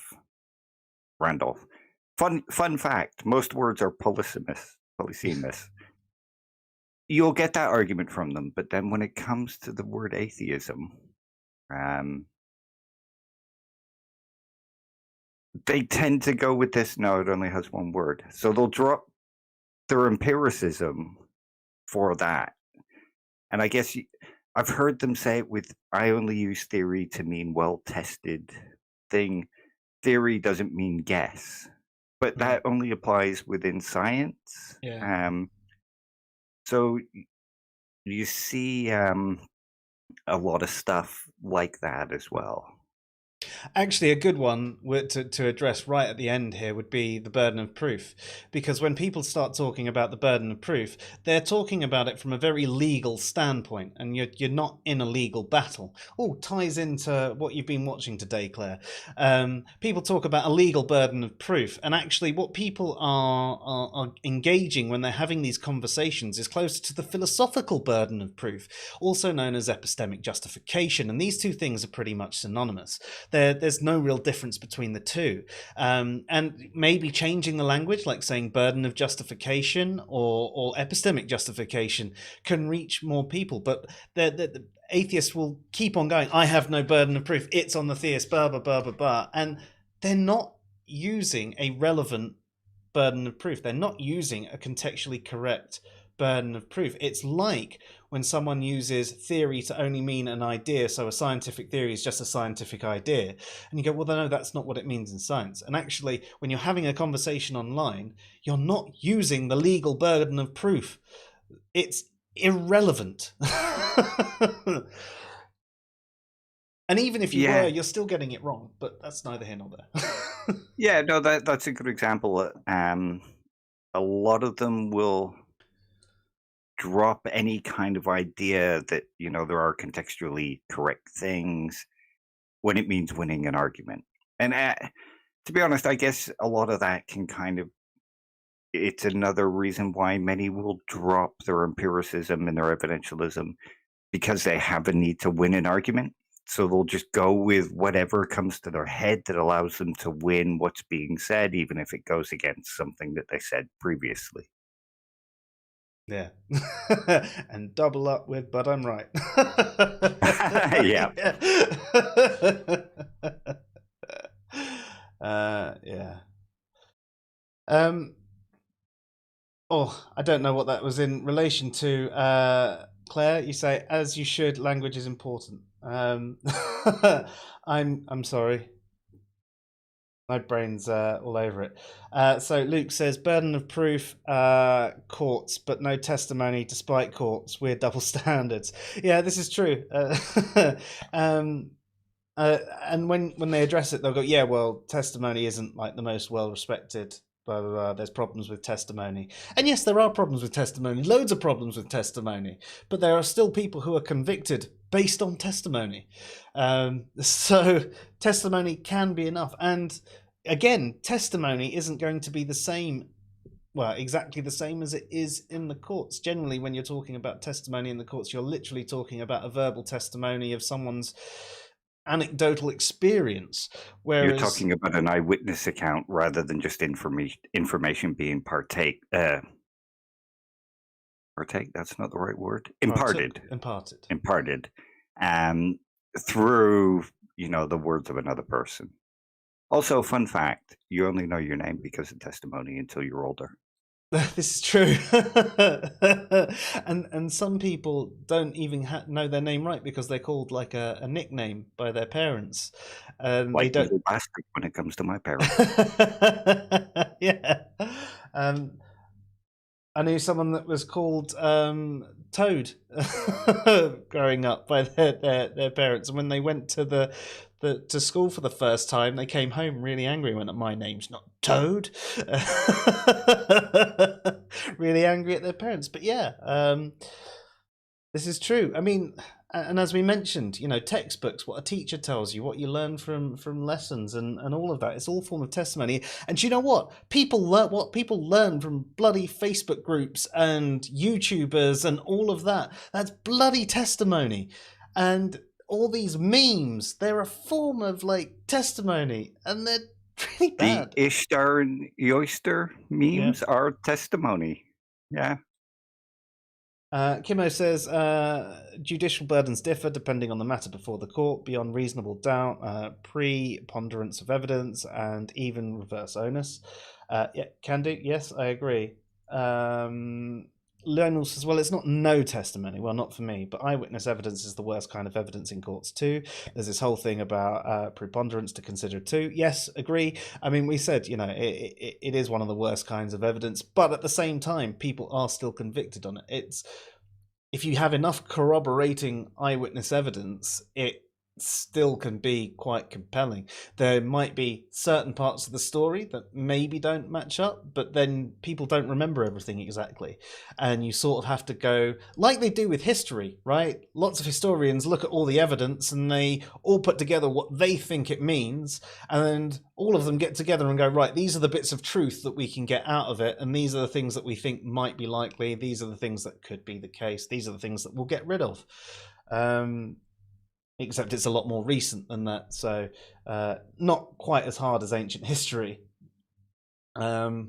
S2: Randolph. Fun fact, most words are polysemous. You'll get that argument from them, but then when it comes to the word atheism, they tend to go with this, no, it only has one word. So they'll drop their empiricism for that. And I guess I've heard them say it with, I only use theory to mean well-tested thing. Theory doesn't mean guess. But that only applies within science.
S1: Yeah.
S2: So you see a lot of stuff like that as well.
S1: Actually, a good one to address right at the end here would be the burden of proof. Because when people start talking about the burden of proof, they're talking about it from a very legal standpoint, and you're not in a legal battle. Oh, ties into what you've been watching today, Claire. People talk about a legal burden of proof, and actually, what people are engaging when they're having these conversations is closer to the philosophical burden of proof, also known as epistemic justification. And these two things are pretty much synonymous. There's no real difference between the two. And maybe changing the language, like saying burden of justification or epistemic justification, can reach more people. But the atheists will keep on going, I have no burden of proof, it's on the theist, blah, blah, blah, blah, blah. And they're not using a relevant burden of proof. They're not using a contextually correct burden of proof. It's like when someone uses theory to only mean an idea, so a scientific theory is just a scientific idea, and you go, well, no, that's not what it means in science. And actually, when you're having a conversation online, you're not using the legal burden of proof. It's irrelevant. And even if you were, you're still getting it wrong, but that's neither here nor there.
S2: Yeah, no, that's a good example. A lot of them will drop any kind of idea that, there are contextually correct things when it means winning an argument. And to be honest, I guess a lot of that can it's another reason why many will drop their empiricism and their evidentialism, because they have a need to win an argument. So they'll just go with whatever comes to their head that allows them to win what's being said, even if it goes against something that they said previously.
S1: Yeah. And double up with, but I'm right.
S2: Yeah.
S1: Yeah. Oh, I don't know what that was in relation to. Claire, you say, as you should, language is important. I'm sorry. My brain's all over it. So Luke says, burden of proof, courts, but no testimony despite courts. Weird double standards. Yeah, this is true. And when they address it, they'll go, yeah, well, testimony isn't like the most well-respected. Blah, blah, blah. There's problems with testimony. And yes, there are problems with testimony. Loads of problems with testimony. But there are still people who are convicted based on testimony. So testimony can be enough. And again, testimony isn't going to be the same, well, exactly the same as it is in the courts. Generally, when you're talking about testimony in the courts, you're literally talking about a verbal testimony of someone's anecdotal experience. Whereas
S2: you're talking about an eyewitness account rather than just information being partake. Partake, that's not the right word. Imparted. Through, the words of another person. Also, fun fact, you only know your name because of testimony until you're older.
S1: This is true. And some people don't even know their name right because they're called like a nickname by their parents.
S2: Like they don't bastard when it comes to my parents.
S1: Yeah. I knew someone that was called Toad growing up by their parents, and when they went to to school for the first time, they came home really angry and went, my name's not Toad. Really angry at their parents. But yeah, this is true. I mean, and as we mentioned, textbooks, what a teacher tells you, what you learn from lessons and all of that, it's all form of testimony. And you know what? People learn from bloody Facebook groups and YouTubers and all of that. That's bloody testimony. And all these memes, they're a form of testimony, and they're really bad.
S2: The Ishtar and Yoister memes are testimony. Yeah.
S1: Kimo says, judicial burdens differ depending on the matter before the court, beyond reasonable doubt, preponderance of evidence, and even reverse onus. Yeah, can do. Yes, I agree. Lionel says, well, it's not no testimony. Well, not for me, but eyewitness evidence is the worst kind of evidence in courts too. There's this whole thing about preponderance to consider too. Yes, agree. I mean, we said, it is one of the worst kinds of evidence, but at the same time, people are still convicted on it. If you have enough corroborating eyewitness evidence, it still can be quite compelling. There might be certain parts of the story that maybe don't match up, but then people don't remember everything exactly. And you sort of have to go, like they do with history, right? Lots of historians look at all the evidence and they all put together what they think it means. And all of them get together and go, right, these are the bits of truth that we can get out of it. And these are the things that we think might be likely. These are the things that could be the case. These are the things that we'll get rid of. Except it's a lot more recent than that, so not quite as hard as ancient history. Cyborg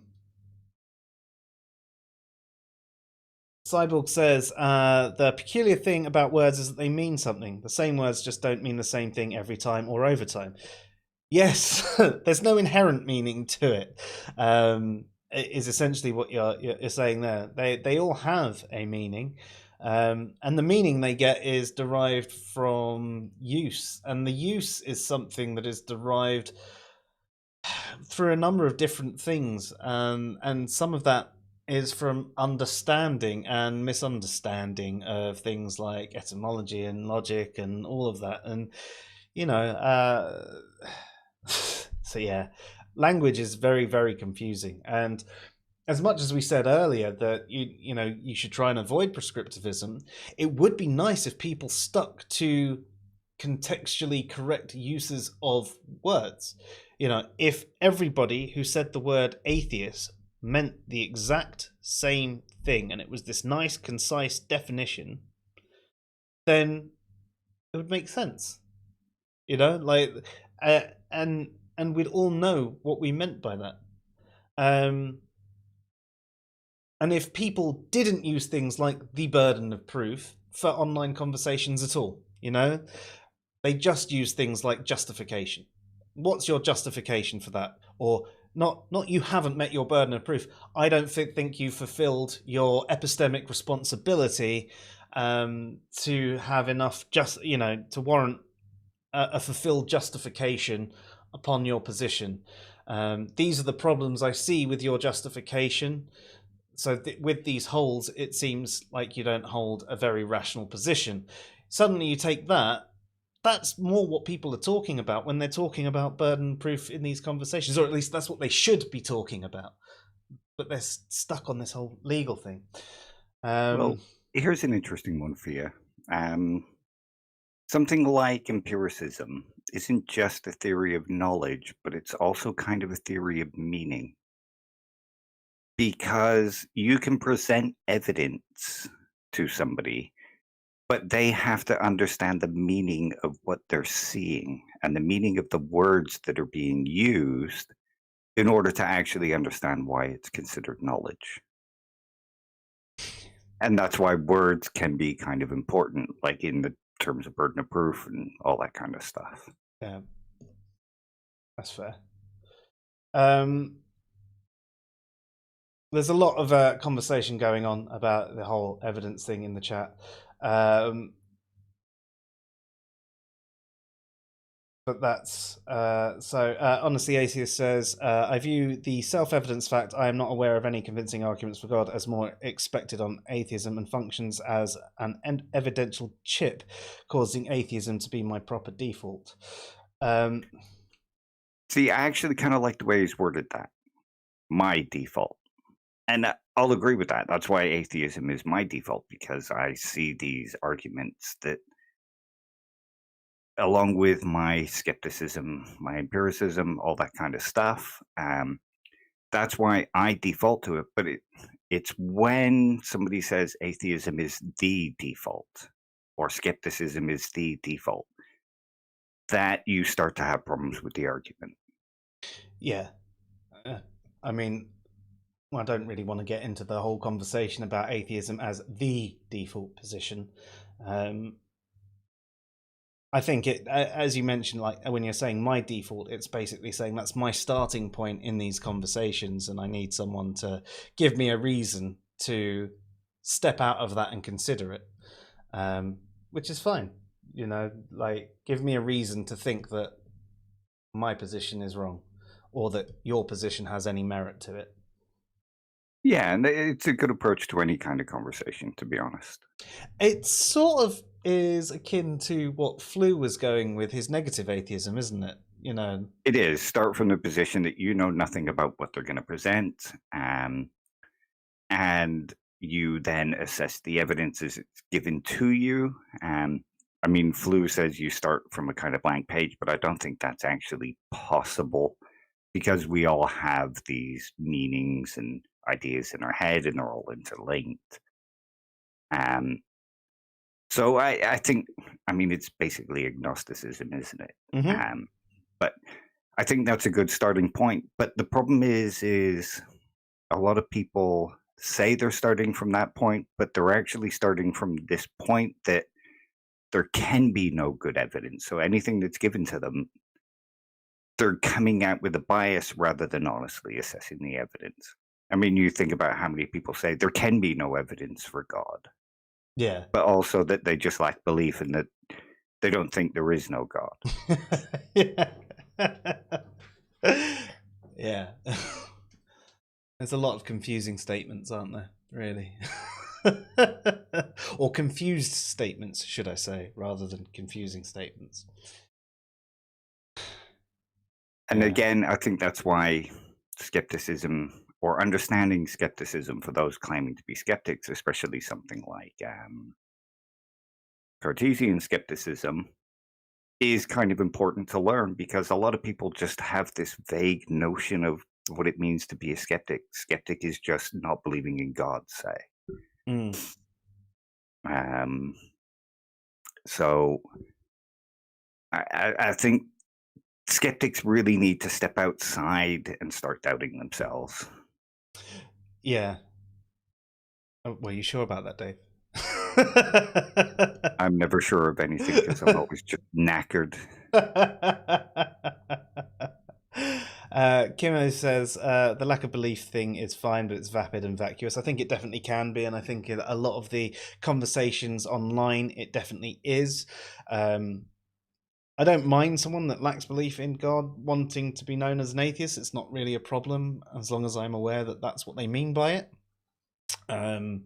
S1: says, the peculiar thing about words is that they mean something. The same words just don't mean the same thing every time or over time. Yes, there's no inherent meaning to it. Is essentially what you're saying there. They all have a meaning. And the meaning they get is derived from use, and the use is something that is derived through a number of different things, and some of that is from understanding and misunderstanding of things like etymology and logic and all of that. And so yeah, language is very, very confusing. And as much as we said earlier that you should try and avoid prescriptivism, it would be nice if people stuck to contextually correct uses of words. If everybody who said the word atheist meant the exact same thing and it was this nice, concise definition, then it would make sense. And we'd all know what we meant by that. And if people didn't use things like the burden of proof for online conversations at all, they just use things like justification. What's your justification for that? Or not you haven't met your burden of proof. I don't think you fulfilled your epistemic responsibility to have enough to warrant a fulfilled justification upon your position. These are the problems I see with your justification. So with these holes, it seems like you don't hold a very rational position. Suddenly you take that's more what people are talking about when they're talking about burden proof in these conversations, or at least that's what they should be talking about. But they're stuck on this whole legal thing.
S2: Well, here's an interesting one for you. Something like empiricism isn't just a theory of knowledge, but it's also kind of a theory of meaning. Because you can present evidence to somebody, but they have to understand the meaning of what they're seeing and the meaning of the words that are being used in order to actually understand why it's considered knowledge. And that's why words can be kind of important, like in the terms of burden of proof and all that kind of stuff.
S1: Yeah, that's fair. There's a lot of conversation going on about the whole evidence thing in the chat. But that's honestly, Atheist says, I view the self-evidence fact I am not aware of any convincing arguments for God as more expected on atheism and functions as an evidential chip, causing atheism to be my proper default.
S2: See, I actually kind of like the way he's worded that. My default. And I'll agree with that. That's why atheism is my default, because I see these arguments that, along with my skepticism, my empiricism, all that kind of stuff, that's why I default to it. But it's when somebody says atheism is the default or skepticism is the default that you start to have problems with the argument.
S1: Yeah. I mean, I don't really want to get into the whole conversation about atheism as the default position. I think it, as you mentioned, like when you're saying my default, it's basically saying that's my starting point in these conversations, and I need someone to give me a reason to step out of that and consider it, which is fine. Like give me a reason to think that my position is wrong, or that your position has any merit to it.
S2: Yeah, and it's a good approach to any kind of conversation, to be honest.
S1: It sort of is akin to what Flew was going with his negative atheism, isn't it? You know.
S2: It is. Start from the position that you know nothing about what they're going to present, and you then assess the evidence as it's given to you. I mean, Flew says you start from a kind of blank page, but I don't think that's actually possible because we all have these meanings and ideas in our head, and they're all interlinked. Um, so I think, I mean, it's basically agnosticism, isn't it?
S1: Hmm.
S2: But I think that's a good starting point. But the problem is a lot of people say they're starting from that point, but they're actually starting from this point that there can be no good evidence. So anything that's given to them, they're coming out with a bias rather than honestly assessing the evidence. I mean, you think about how many people say there can be no evidence for God,
S1: Yeah.
S2: but also that they just lack belief and that they don't think there is no God.
S1: Yeah. Yeah. There's a lot of confusing statements, aren't there? Really. Or confused statements, should I say, rather than confusing statements.
S2: And
S1: Yeah.
S2: again, I think that's why skepticism or understanding skepticism for those claiming to be skeptics, especially something like Cartesian skepticism, is kind of important to learn because a lot of people just have this vague notion of what it means to be a skeptic. Skeptic is just not believing in God, say.
S1: Mm.
S2: Um, so I think skeptics really need to step outside and start doubting themselves.
S1: Yeah. Oh, were you sure about that, Dave?
S2: I'm never sure of anything because I'm always just knackered.
S1: Kimo says the lack of belief thing is fine, but it's vapid and vacuous. I think it definitely can be, and I think a lot of the conversations online, it definitely is. I don't mind someone that lacks belief in God wanting to be known as an atheist. It's not really a problem as long as I'm aware that that's what they mean by it. I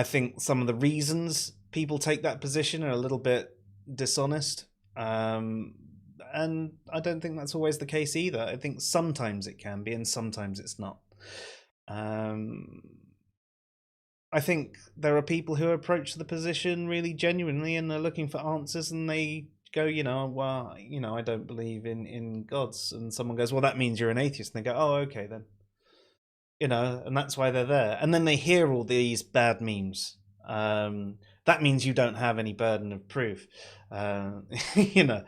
S1: think some of the reasons people take that position are a little bit dishonest. And I don't think that's always the case either. I think sometimes it can be and sometimes it's not. Um, I think there are people who approach the position really genuinely and they're looking for answers and they go, well, I don't believe in gods. And someone goes, well, that means you're an atheist. And they go, oh, okay, then. And that's why they're there. And then they hear all these bad memes. That means you don't have any burden of proof. Uh, you know,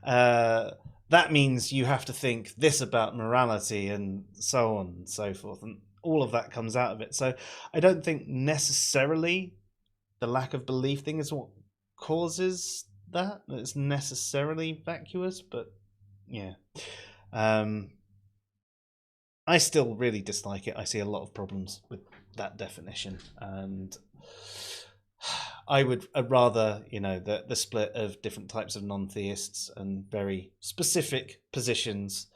S1: that means you have to think this about morality and so on and so forth. And all of that comes out of it. So I don't think necessarily the lack of belief thing is what causes that. It's necessarily vacuous, but yeah. I still really dislike it. I see a lot of problems with that definition, and I would rather, the split of different types of non-theists and very specific positions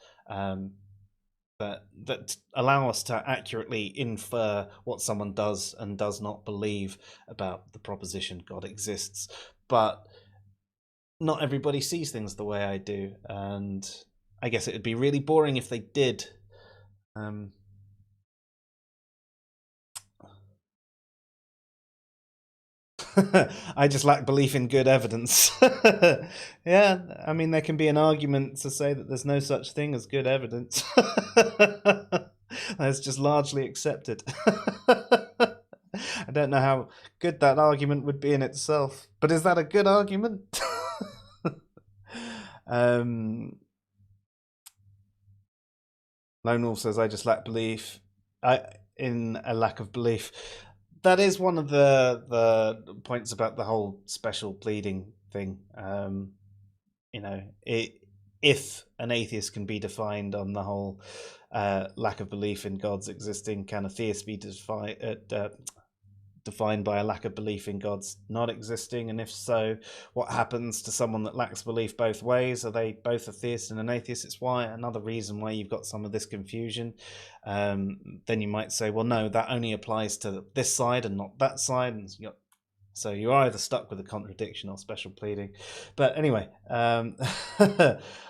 S1: that allow us to accurately infer what someone does and does not believe about the proposition God exists. But not everybody sees things the way I do, and I guess it would be really boring if they did. I just lack belief in good evidence. Yeah, I mean, there can be an argument to say that there's no such thing as good evidence. That's just largely accepted. I don't know how good that argument would be in itself, but is that a good argument? Lone Wolf says, I just lack belief in a lack of belief. That is one of the points about the whole special pleading thing. If an atheist can be defined on the whole lack of belief in God's existing, can a theist be defined by a lack of belief in God's not existing? And if so, what happens to someone that lacks belief both ways? Are they both a theist and an atheist? It's why another reason why you've got some of this confusion. Then you might say, well, no, that only applies to this side and not that side. And so you're either stuck with a contradiction or special pleading. But anyway,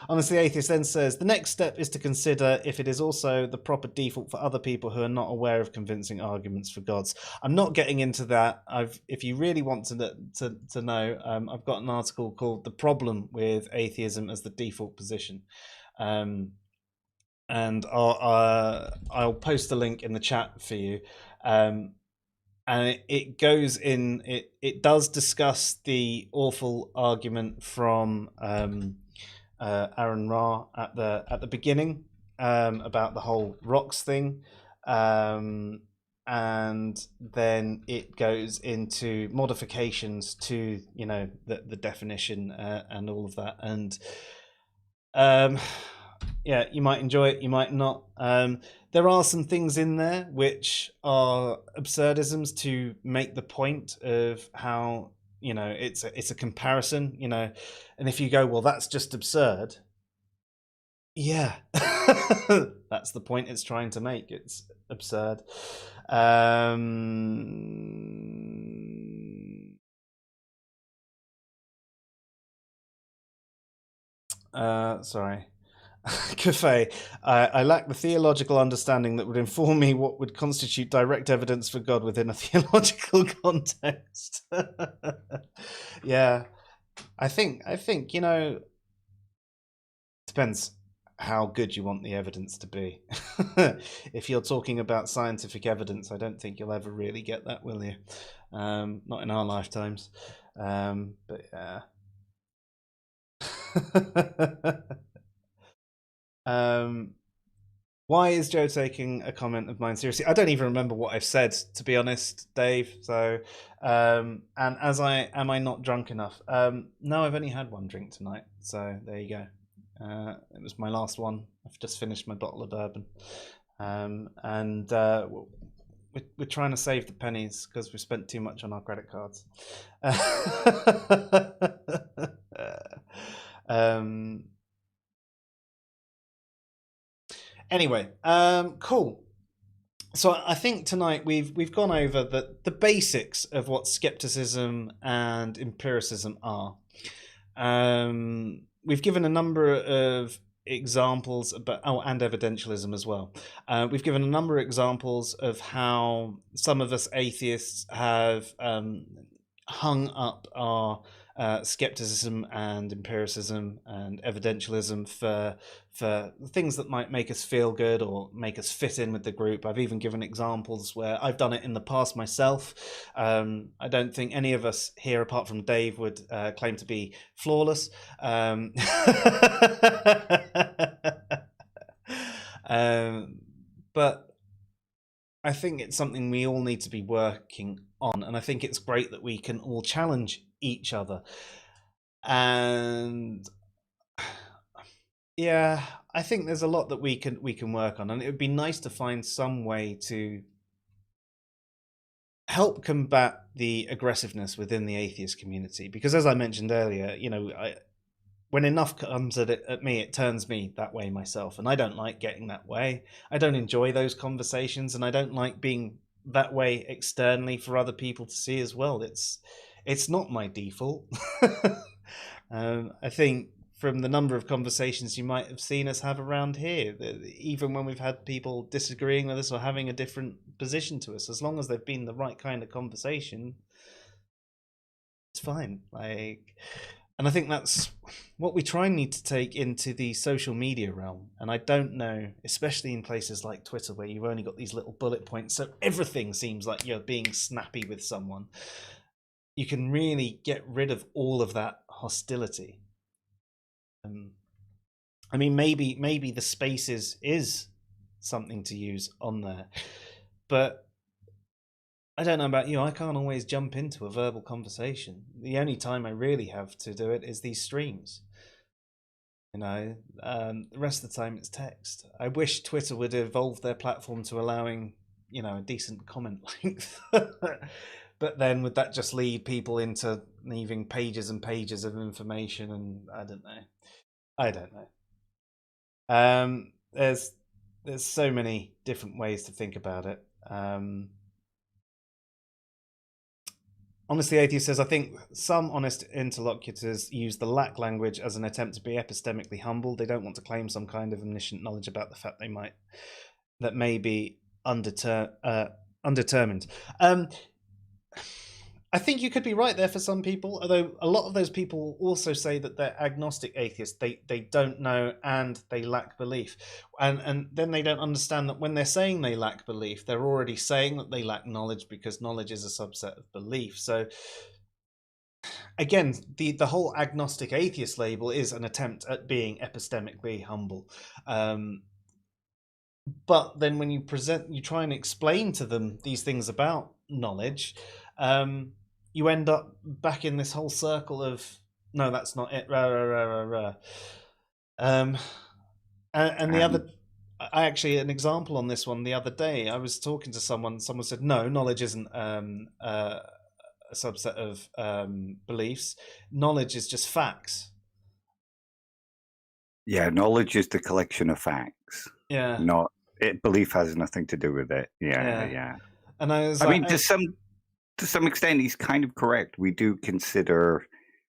S1: Honestly Atheist then says, the next step is to consider if it is also the proper default for other people who are not aware of convincing arguments for gods. I'm not getting into that. If you really want to know, I've got an article called The Problem with Atheism as the Default Position. And I'll post a link in the chat for you. And it goes in. It does discuss the awful argument from Aaron Ra at the beginning about the whole rocks thing, and then it goes into modifications to the definition and all of that. And yeah, you might enjoy it, you might not. There are some things in there which are absurdisms to make the point of how it's a comparison, and if you go, well, that's just absurd. Yeah, that's the point it's trying to make. It's absurd. Sorry. Cafe, I lack the theological understanding that would inform me what would constitute direct evidence for God within a theological context. Yeah, I think depends how good you want the evidence to be. If you're talking about scientific evidence, I don't think you'll ever really get that, will you? Not in our lifetimes. But yeah. Why is Joe taking a comment of mine seriously? I don't even remember what I've said, to be honest, Dave. So, and am I not drunk enough? No, I've only had one drink tonight. So there you go. It was my last one. I've just finished my bottle of bourbon, and we're trying to save the pennies because we spent too much on our credit cards. Anyway, cool. So I think tonight we've gone over the basics of what skepticism and empiricism are. We've given a number of examples about and evidentialism as well. We've given a number of examples of how some of us atheists have hung up our skepticism and empiricism and evidentialism for things that might make us feel good or make us fit in with the group. I've even given examples where I've done it in the past myself. I don't think any of us here, apart from Dave, would claim to be flawless. But I think it's something we all need to be working on, and I think it's great that we can all challenge each other. And yeah, I think there's a lot that we can work on, and it would be nice to find some way to help combat the aggressiveness within the atheist community. Because as I mentioned earlier, when enough comes at me, it turns me that way myself, and I don't like getting that way. I don't enjoy those conversations, and I don't like being that way externally for other people to see as well. It's not my default. I think from the number of conversations you might have seen us have around here, even when we've had people disagreeing with us or having a different position to us, as long as they've been the right kind of conversation, it's fine. And I think that's what we try and need to take into the social media realm. And I don't know, especially in places like Twitter, where you've only got these little bullet points, so everything seems like you're being snappy with someone. You can really get rid of all of that hostility. I mean, maybe the spaces is something to use on there, but I don't know about you. I can't always jump into a verbal conversation. The only time I really have to do it is these streams. The rest of the time it's text. I wish Twitter would evolve their platform to allowing, a decent comment length. But then would that just lead people into leaving pages and pages of information? And I don't know. There's so many different ways to think about it. Honestly, Atheist says, I think some honest interlocutors use the lack language as an attempt to be epistemically humble. They don't want to claim some kind of omniscient knowledge about the fact that may be undetermined. I think you could be right there for some people, although a lot of those people also say that they're agnostic atheists. They don't know and they lack belief. And then they don't understand that when they're saying they lack belief, they're already saying that they lack knowledge, because knowledge is a subset of belief. So again, the whole agnostic atheist label is an attempt at being epistemically humble. But then when you try and explain to them these things about knowledge, you end up back in this whole circle of, no, that's not it. And the other, I actually, an example on this one the other day, I was talking to someone said, no, knowledge isn't a subset of beliefs. Knowledge is just facts.
S2: Yeah, knowledge is the collection of facts.
S1: Yeah.
S2: Belief has nothing to do with it. Yeah.
S1: And I
S2: mean, to some extent, he's kind of correct. We do consider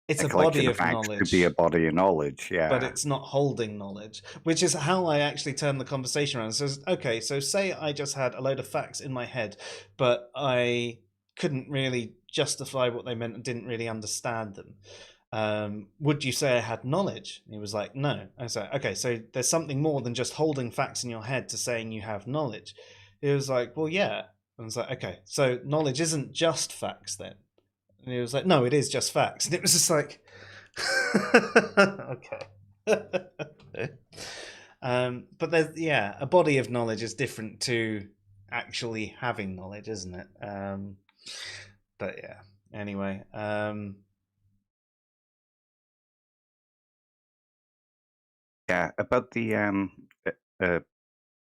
S1: it's
S2: a
S1: body
S2: collection
S1: of
S2: facts
S1: knowledge
S2: to be a body of knowledge. Yeah,
S1: but it's not holding knowledge, which is how I actually turn the conversation around. So, okay, so say I just had a load of facts in my head, but I couldn't really justify what they meant and didn't really understand them. Would you say I had knowledge? And he was like, no. I said, okay, so there's something more than just holding facts in your head to saying you have knowledge. He was like, well, yeah. And I was like, okay, so knowledge isn't just facts then? And he was like, no, it is just facts. And it was just like, okay. But there's, a body of knowledge is different to actually having knowledge, isn't it? But yeah, anyway.
S2: Yeah, about the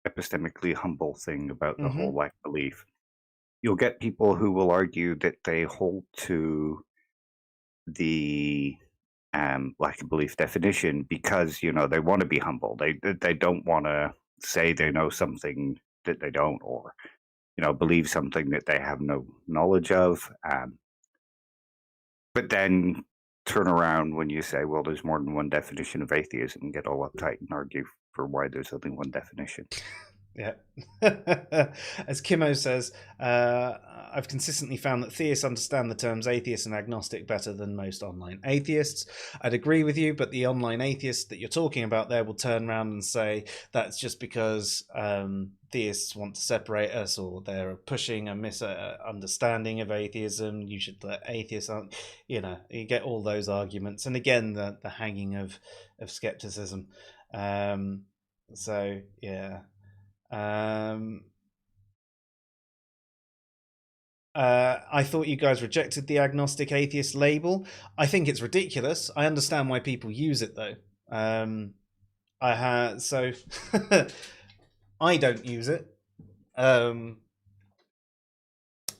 S2: epistemically humble thing about the whole lack belief. You'll get people who will argue that they hold to the lack of belief definition because they want to be humble. They don't want to say they know something that they don't, or believe something that they have no knowledge of. But then turn around when you say, well, there's more than one definition of atheism, and get all uptight and argue for why there's only one definition.
S1: Yeah. As Kimo says, I've consistently found that theists understand the terms atheist and agnostic better than most online atheists. I'd agree with you, but the online atheists that you're talking about there will turn around and say that's just because theists want to separate us, or they're pushing a misunderstanding of atheism. You should let atheists, you get all those arguments. And again, the hanging of skepticism. So, yeah. I thought you guys rejected the agnostic atheist label. I think it's ridiculous. I understand why people use it though. I don't use it. I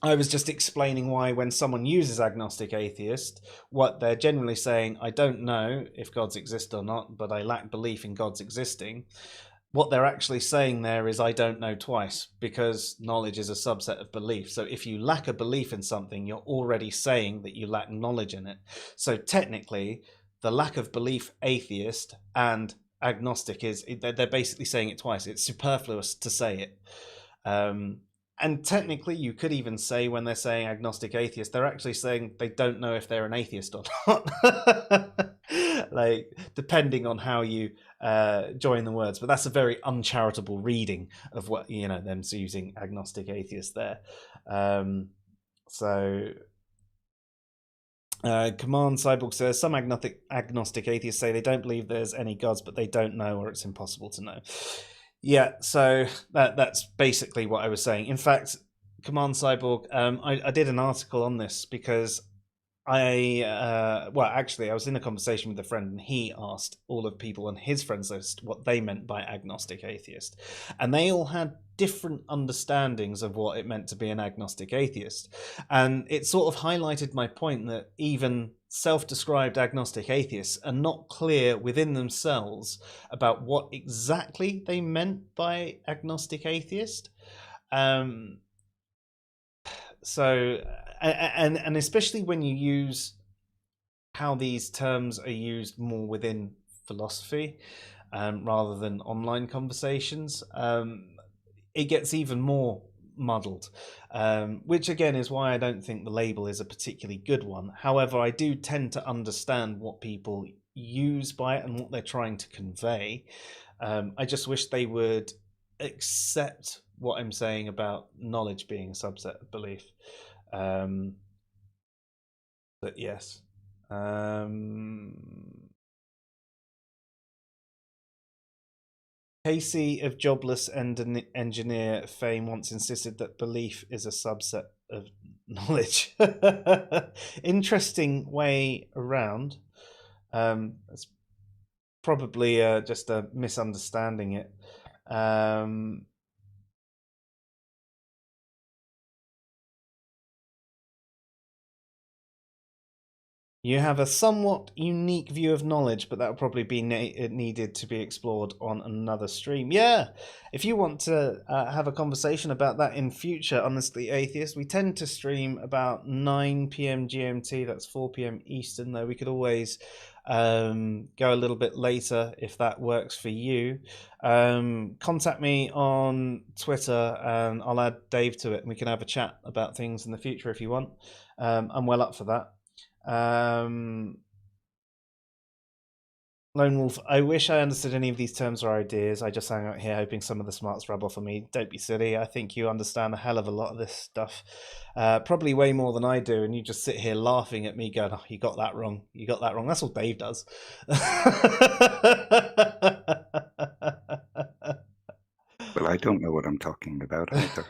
S1: was just explaining why when someone uses agnostic atheist, what they're generally saying, I don't know if gods exist or not, but I lack belief in gods existing. What they're actually saying there is I don't know twice, because knowledge is a subset of belief. So if you lack a belief in something, you're already saying that you lack knowledge in it. So technically, the lack of belief atheist and agnostic they're basically saying it twice. It's superfluous to say it. And technically, you could even say when they're saying agnostic atheist, they're actually saying they don't know if they're an atheist or not. Like, depending on how you join the words. But that's a very uncharitable reading of what, them using agnostic atheist there. Command Cyborg says, some agnostic atheists say they don't believe there's any gods, but they don't know, or it's impossible to know. Yeah, so that's basically what I was saying. In fact, Command Cyborg, I did an article on this because well, actually, I was in a conversation with a friend, and he asked all of people on his friends list what they meant by agnostic atheist, and they all had different understandings of what it meant to be an agnostic atheist, and it sort of highlighted my point that even self-described agnostic atheists are not clear within themselves about what exactly they meant by agnostic atheist. Um, so and especially when you use how these terms are used more within philosophy, rather than online conversations, it gets even more muddled, which again is why I don't think the label is a particularly good one. However, I do tend to understand what people use by it and what they're trying to convey. I just wish they would accept what I'm saying about knowledge being a subset of belief. But yes. Casey of Jobless Engineer fame once insisted that belief is a subset of knowledge. Interesting way around. It's probably just a misunderstanding it. You have a somewhat unique view of knowledge, but that will probably be needed to be explored on another stream. Yeah, if you want to have a conversation about that in future, Honestly Atheist, we tend to stream about 9 p.m. GMT, that's 4 p.m. Eastern, though we could always go a little bit later if that works for you. Contact me on Twitter and I'll add Dave to it, and we can have a chat about things in the future if you want. I'm well up for that. Lone Wolf, I wish I understood any of these terms or ideas. I just hang out here hoping some of the smarts rub off on me. Don't be silly. I think you understand a hell of a lot of this stuff. Probably way more than I do, and you just sit here laughing at me going, oh, you got that wrong. You got that wrong. That's what Dave does.
S2: Well, I don't know what I'm talking about either.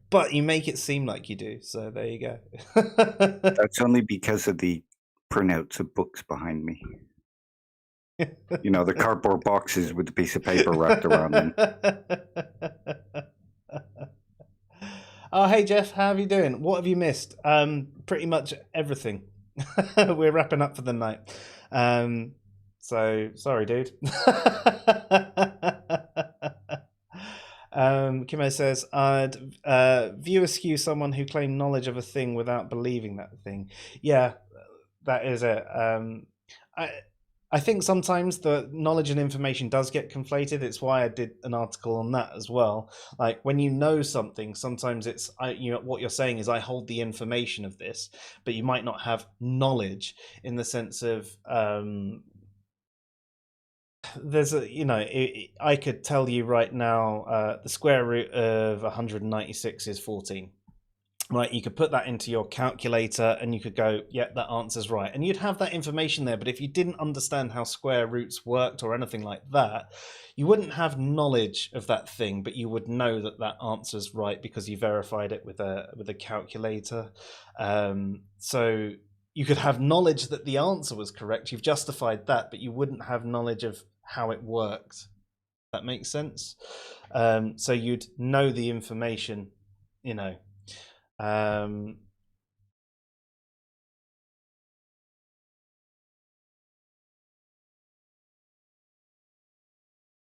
S1: But you make it seem like you do, so there you go.
S2: That's only because of the printouts of books behind me. You know, the cardboard boxes with the piece of paper wrapped around them.
S1: Oh, hey Jeff, how have you doing? What have you missed? Pretty much everything. We're wrapping up for the night. So sorry, dude. Kimo says, I'd view askew someone who claimed knowledge of a thing without believing that thing. Yeah, that is it. I think sometimes the knowledge and information does get conflated. It's why I did an article on that as well. Like when you know something, sometimes it's what you're saying is I hold the information of this, but you might not have knowledge in the sense of there's I could tell you right now the square root of 196 is 14. Right, you could put that into your calculator and you could go, yeah, that answer's right. And you'd have that information there. But if you didn't understand how square roots worked or anything like that, you wouldn't have knowledge of that thing, but you would know that that answer's right because you verified it with a calculator. So you could have knowledge that the answer was correct. You've justified that, but you wouldn't have knowledge of how it worked. That makes sense. So you'd know the information,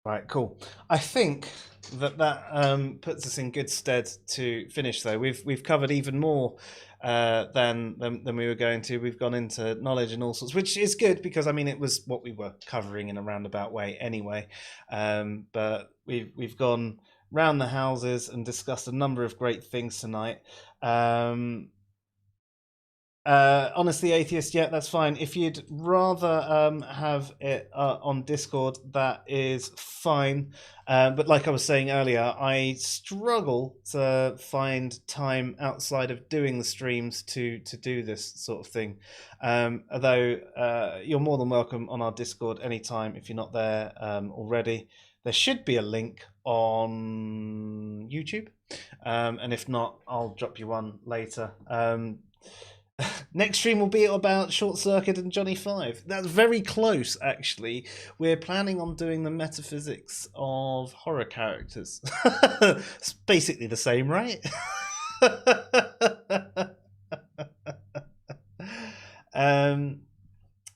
S1: Right, cool. I think that puts us in good stead to finish. Though we've covered even more than we were going to. We've gone into knowledge and all sorts, which is good because I mean it was what we were covering in a roundabout way anyway. But we've gone round the houses and discussed a number of great things tonight. Honestly, Atheist, yeah, that's fine. If you'd rather have it on Discord, that is fine. But like I was saying earlier, I struggle to find time outside of doing the streams to do this sort of thing. Although you're more than welcome on our Discord anytime if you're not there already. There should be a link on YouTube, and if not, I'll drop you one later. Next stream will be about Short Circuit and Johnny Five. That's very close, actually. We're planning on doing the metaphysics of horror characters. It's basically the same, right?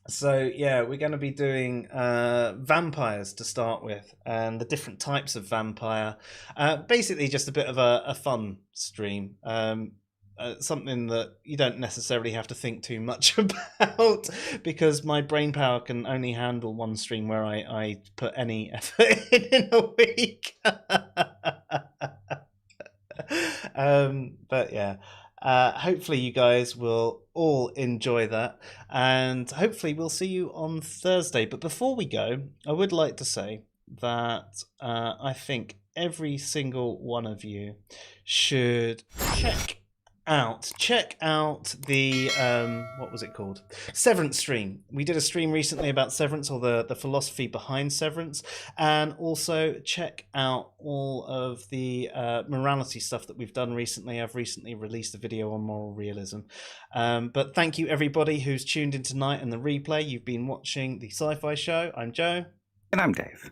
S1: So yeah, we're going to be doing vampires to start with, and the different types of vampire. Basically, just a bit of a fun stream. Something that you don't necessarily have to think too much about, because my brain power can only handle one stream where I put any effort in a week. But yeah, hopefully you guys will all enjoy that, and hopefully we'll see you on Thursday. But before we go, I would like to say that I think every single one of you should check out the what was it called, Severance stream. We did a stream recently about Severance, or the philosophy behind Severance, and also check out all of the morality stuff that we've done recently. I've recently released a video on moral realism. But thank you everybody who's tuned in tonight and the replay. You've been watching the Sci-Fi Show. I'm Joe.
S2: And I'm Dave.